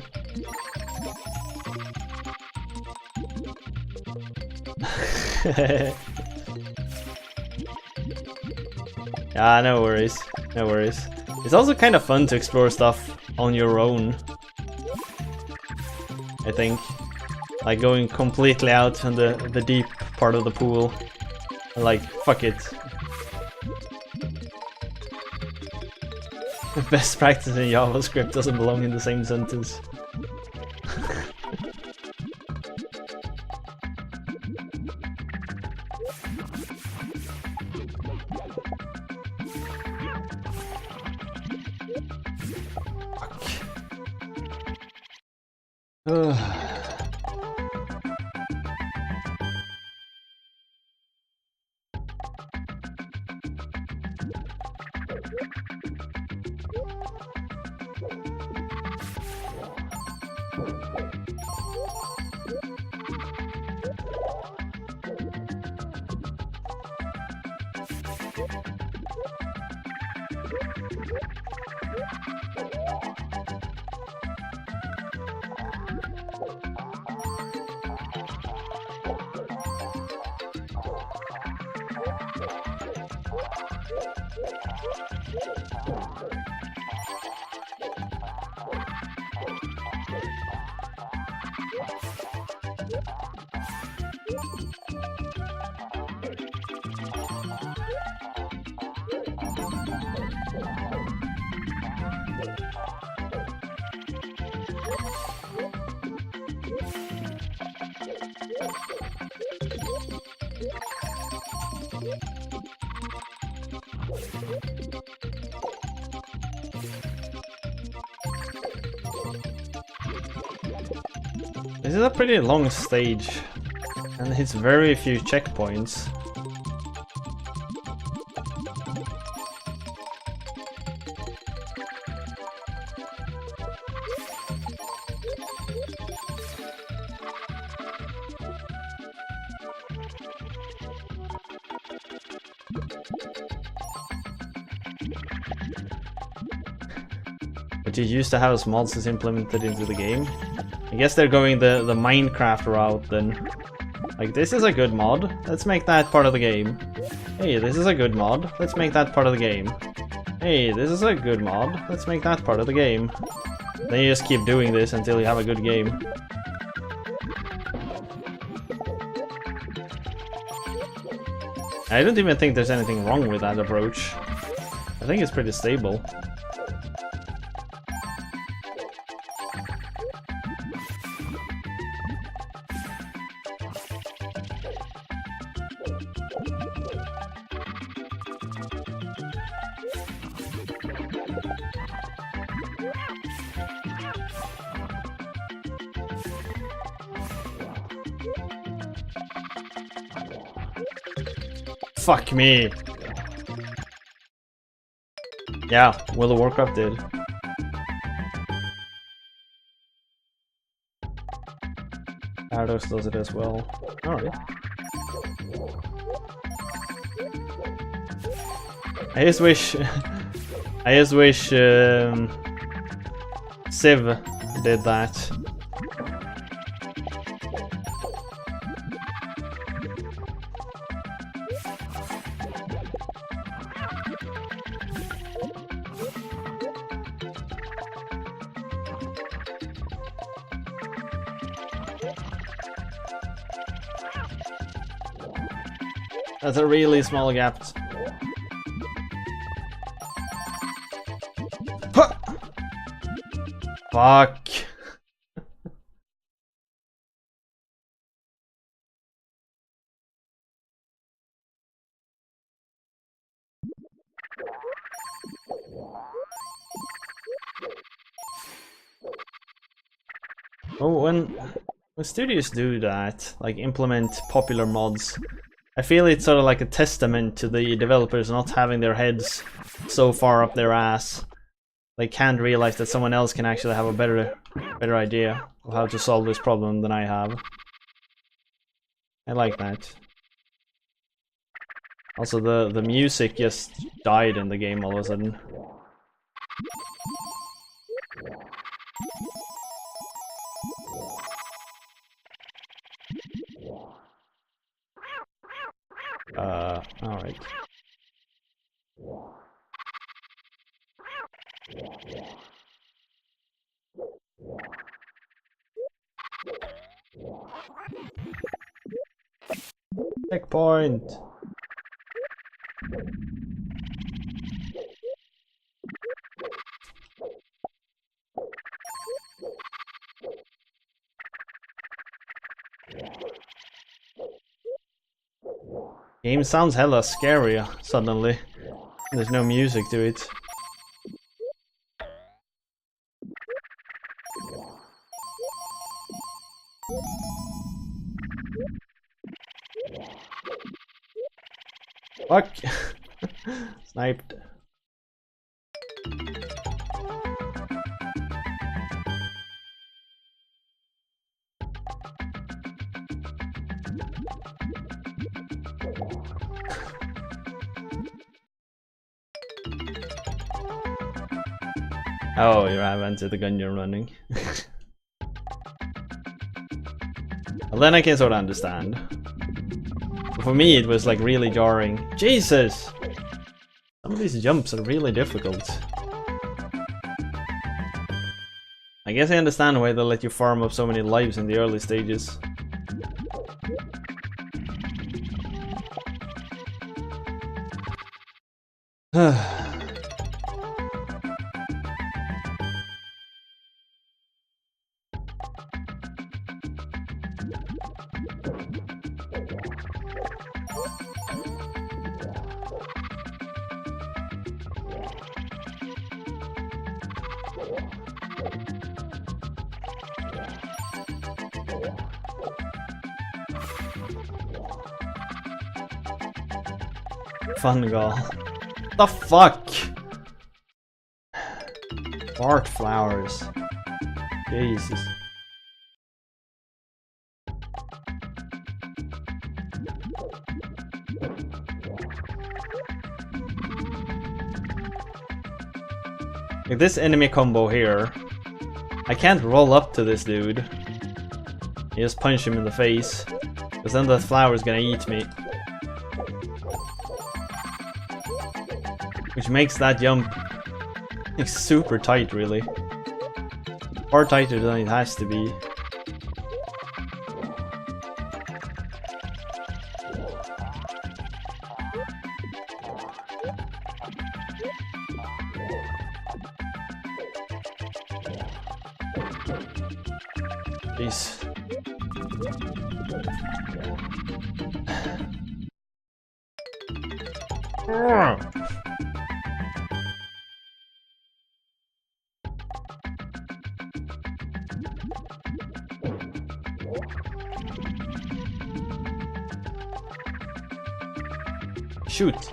Yeah, no worries. No worries. It's also kind of fun to explore stuff on your own, I think. Like going completely out in the deep part of the pool. Like, fuck it. Best practice in JavaScript doesn't belong in the same sentence. This is a pretty long stage, and it's very few checkpoints. But you use the house mods is implemented into the game. I guess they're going the Minecraft route then. Like, this is a good mod, let's make that part of the game. Hey, this is a good mod, let's make that part of the game. Hey, this is a good mod, let's make that part of the game. Then you just keep doing this until you have a good game. I don't even think there's anything wrong with that approach. I think it's pretty stable. Fuck me. Yeah, World of Warcraft did. Paradox does it as well. Alright. I just wish Civ did that. That's a really small gap. Huh! Fuck. Oh, when studios do that, like implement popular mods, I feel it's sort of like a testament to the developers not having their heads so far up their ass. They can't realize that someone else can actually have a better idea of how to solve this problem than I have. I like that. Also, the music just died in the game all of a sudden. Alright. Checkpoint! Game sounds hella scary suddenly. There's no music to it. Fuck! Sniped. Oh, you have entered the gun you're running. Well, then I can sort of understand. But for me, it was like really jarring. Jesus! Some of these jumps are really difficult. I guess I understand why they let you farm up so many lives in the early stages. Fun goal. The fuck? Fart flowers. Jesus. Like this enemy combo here, I can't roll up to this dude. You just punch him in the face, because then the flower's gonna eat me. Which makes that jump like super tight, really. Far tighter than it has to be. Jeez. Shoot.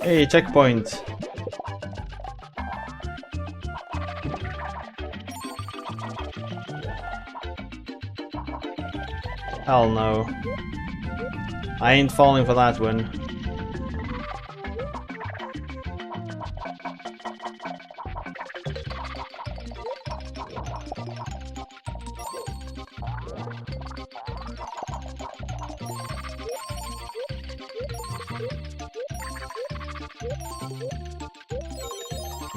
Hey, checkpoint. Hell no. I ain't falling for that one.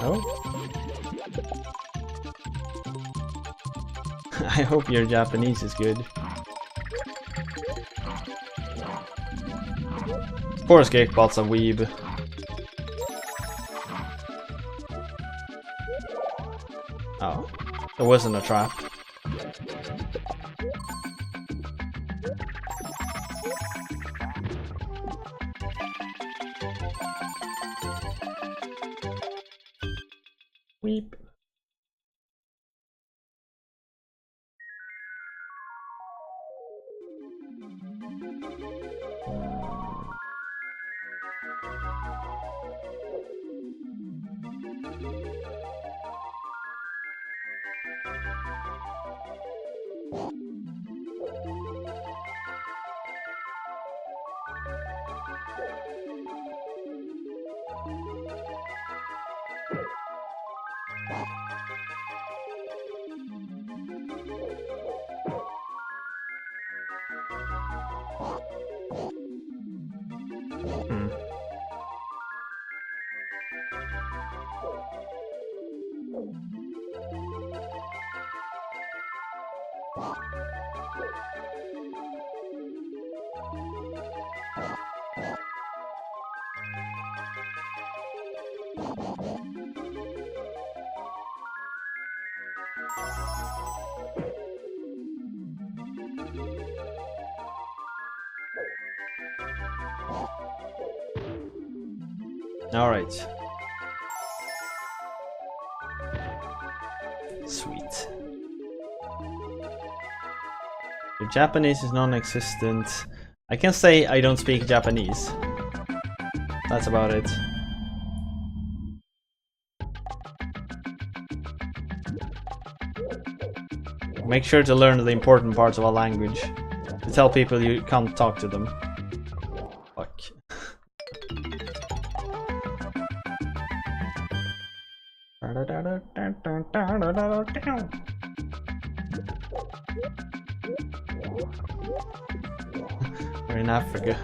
No? I hope your Japanese is good. Of course, Geekbot's a weeb. Oh, it wasn't a trap. Weep. All right. Sweet. Your Japanese is non-existent. I can say I don't speak Japanese. That's about it. Make sure to learn the important parts of a language. To tell people you can't talk to them. Fuck. We're in Africa.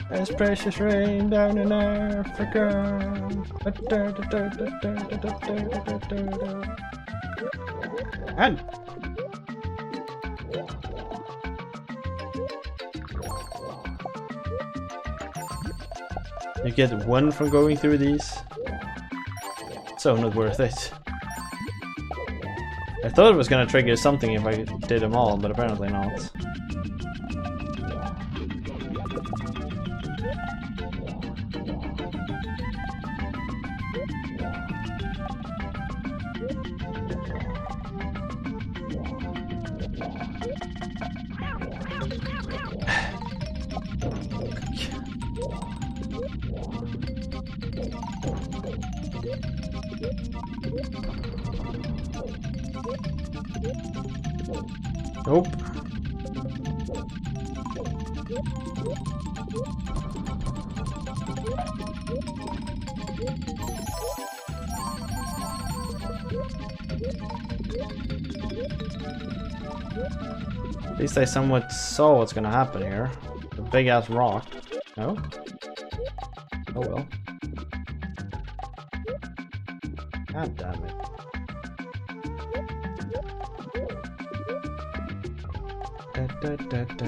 There's precious rain down in Africa. And you get one from going through these. So not worth it. I thought it was gonna trigger something if I did them all, but apparently not. Nope. At least I somewhat saw what's gonna happen here. A big ass rock. No? Oh well. God damn it. Da, da, da.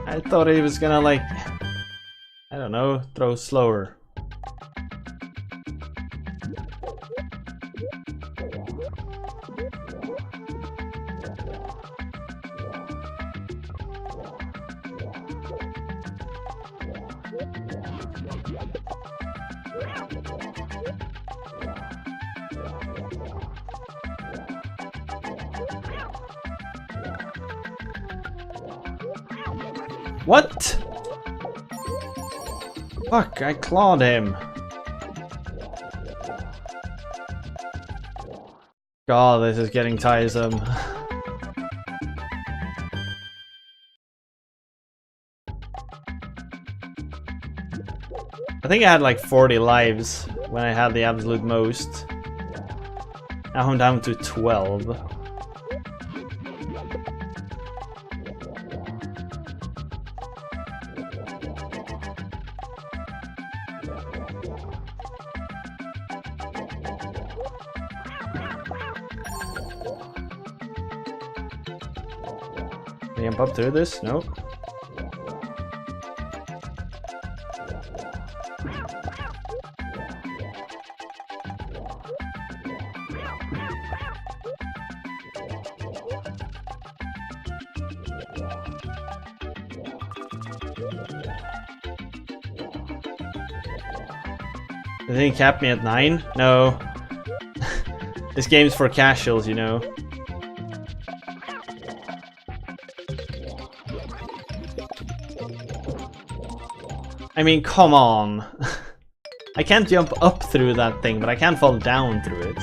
I thought he was gonna, like, I don't know, throw slower. What? Fuck, I clawed him. God, this is getting tiresome. think I had like 40 lives when I had the absolute most. Now I'm down to 12. Can I jump up through this? Nope. Did he cap me at 9? No. This game's for casuals, you know. I mean, come on. I can't jump up through that thing, but I can fall down through it.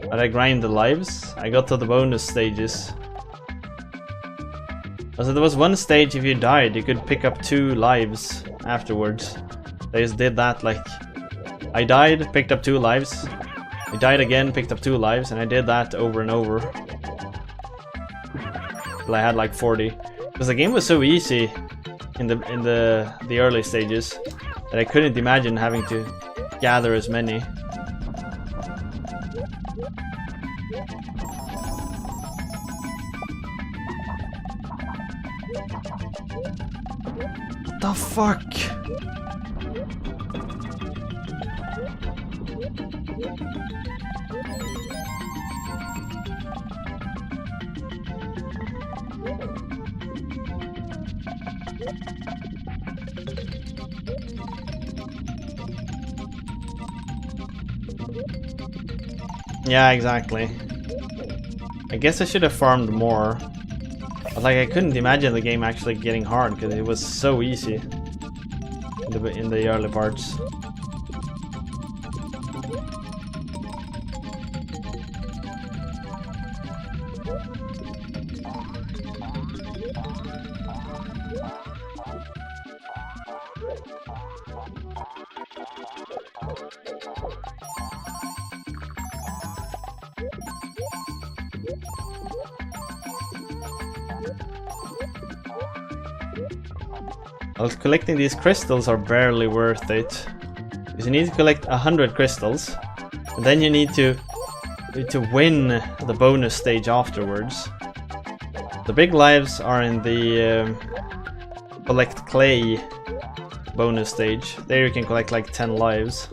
But I grind the lives. I got to the bonus stages. So there was one stage, if you died, you could pick up 2 lives afterwards. I just did that, like... I died, picked up 2 lives. I died again, picked up 2 lives, and I did that over and over. Till I had like 40. Because the game was so easy in the early stages that I couldn't imagine having to gather as many. The fuck? Yeah, exactly. I guess I should have farmed more. But like, I couldn't imagine the game actually getting hard because it was so easy in the early parts. Well, collecting these crystals are barely worth it. Because you need to collect 100 crystals, and then you need to win the bonus stage afterwards. The big lives are in the collect clay bonus stage. There you can collect like 10 lives.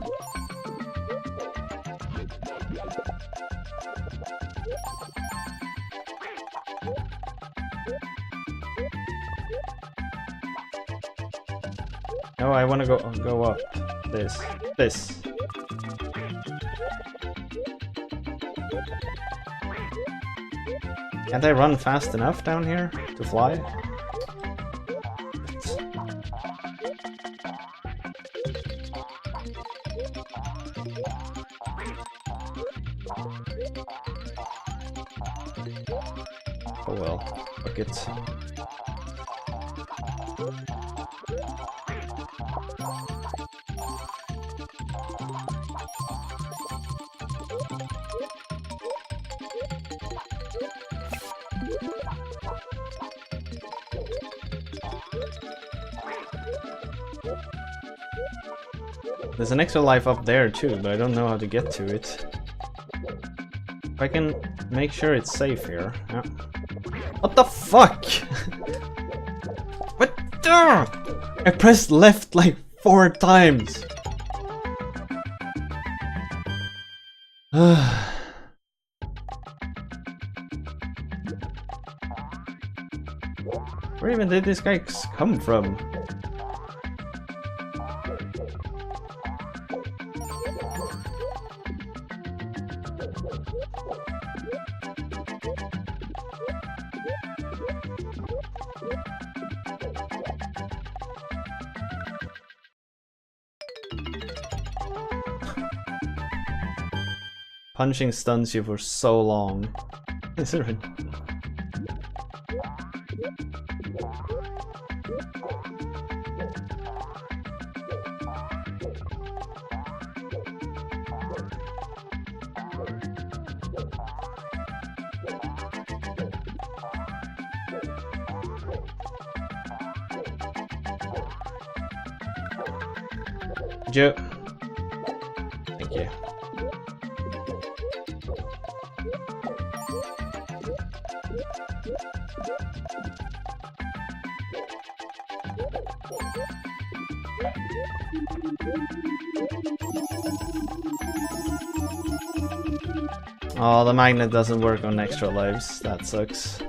No, I want to go up. This. Can't I run fast enough down here to fly? Oh well, fuck it. There's an extra life up there too, but I don't know how to get to it. If I can make sure it's safe here. Yeah. What the fuck? What the? I pressed left like 4 times. Where even did this guy come from? Punching stuns you for so long. Joe. Thank you. Oh, the magnet doesn't work on extra lives. That sucks.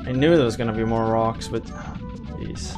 I knew there was gonna be more rocks, but jeez.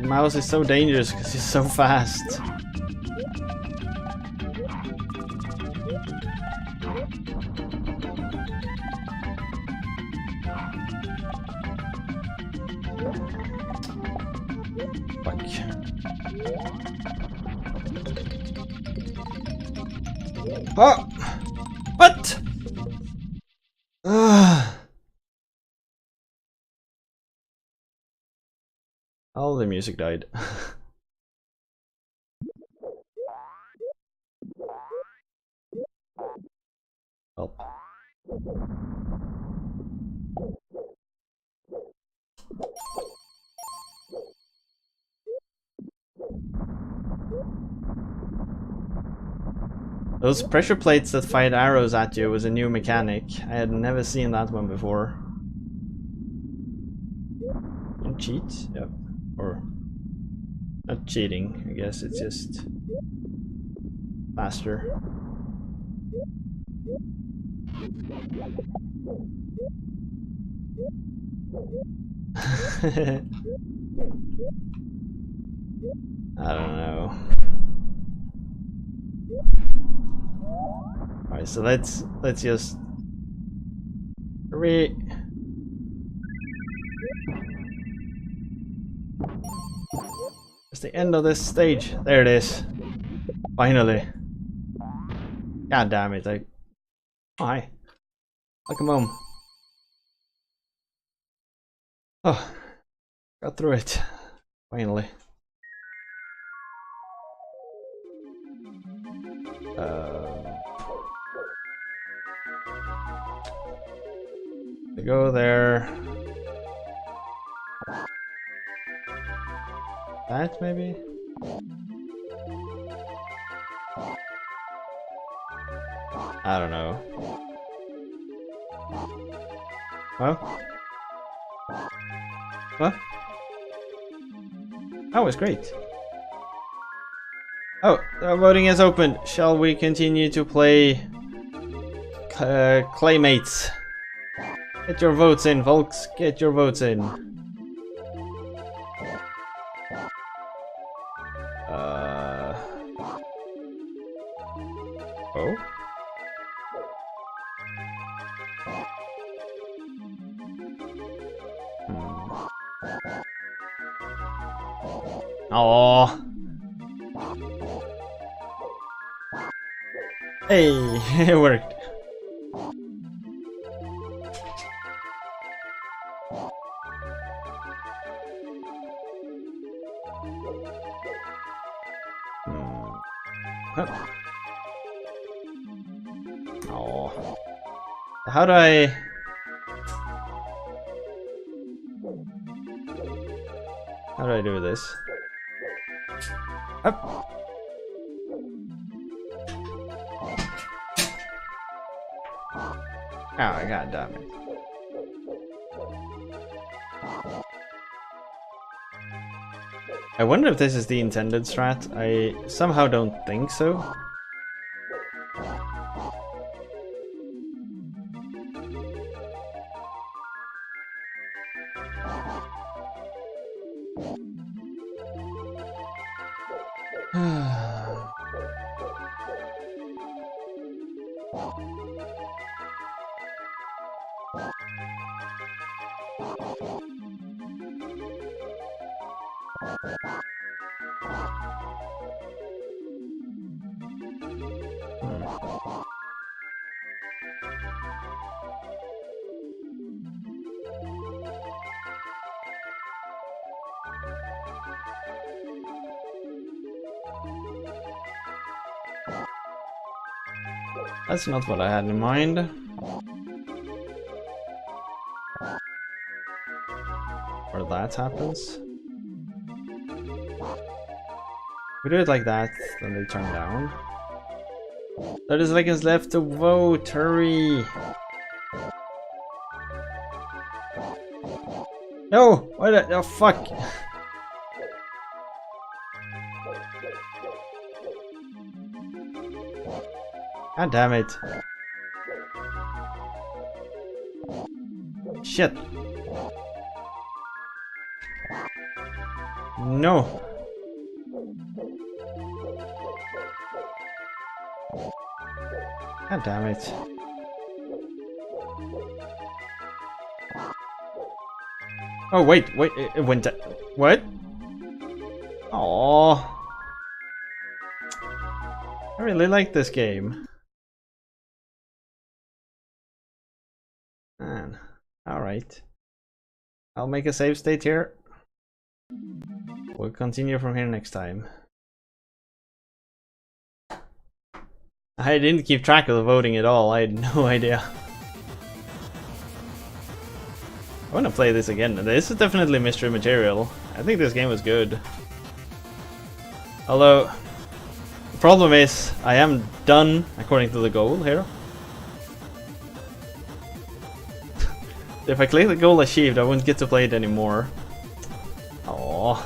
The mouse is so dangerous because he's so fast. Oh! What? Oh, the music died. Well. Those pressure plates that fired arrows at you was a new mechanic. I had never seen that one before. You cheat? Yep. Or not cheating, I guess it's just faster. I don't know. Alright, so let's just hurry. It's the end of this stage. There it is. Finally. God damn it, oh, hi. Welcome home. Oh, got through it. Finally. Go there. That maybe? I don't know. Huh? What? Oh, it's great. Oh, the voting is open. Shall we continue to play Claymates? Get your votes in, folks. Get your votes in. Oh? Oh. Hey, it worked. How do I... How do I do this? Up. Oh, god damn it. I wonder if this is the intended strat. I somehow don't think so. That's not what I had in mind. Where that happens. We do it like that, then they turn down. 30 seconds left to vote, hurry! No! What the oh, fuck! God damn it. Shit. No. God damn it. Oh wait, it went down. What? Oh. I really like this game. Man. Alright. I'll make a save state here. We'll continue from here next time. I didn't keep track of the voting at all, I had no idea. I want to play this again. This is definitely mystery material. I think this game was good. Although, the problem is, I am done according to the goal here. If I click the goal achieved, I won't get to play it anymore. Aww.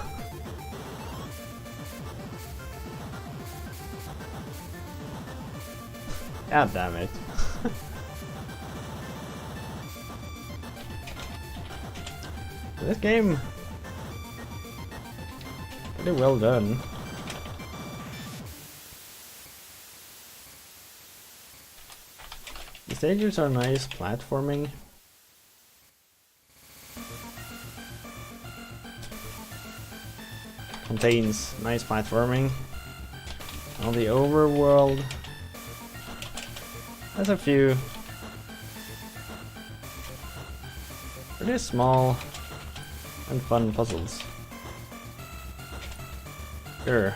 God damn it. This game... pretty well done. The stages are nice platforming. Contains nice platforming. On the overworld has a few pretty small and fun puzzles. Sure.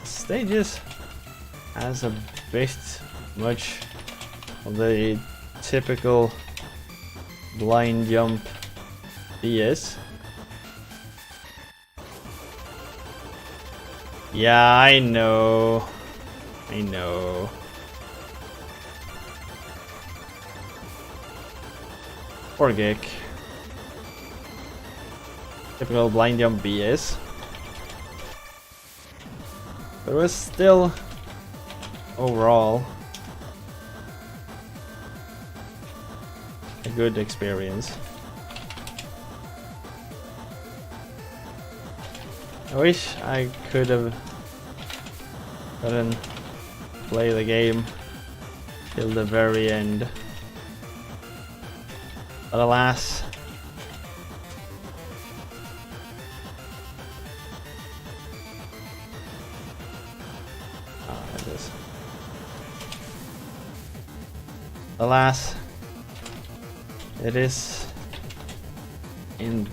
Stages has a bit much of the typical blind jump BS. Yeah, I know. I know. Poor Geek. Typical blind jump BS. But it was still overall a good experience. I wish I could have gotten play the game till the very end. But alas, it is. Alas, it is in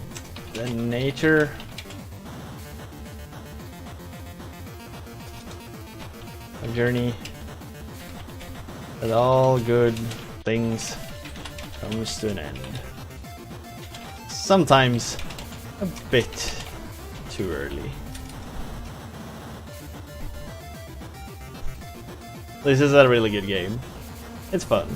the nature of journey that all good things comes to an end. Sometimes a bit too early. This is a really good game. It's fun.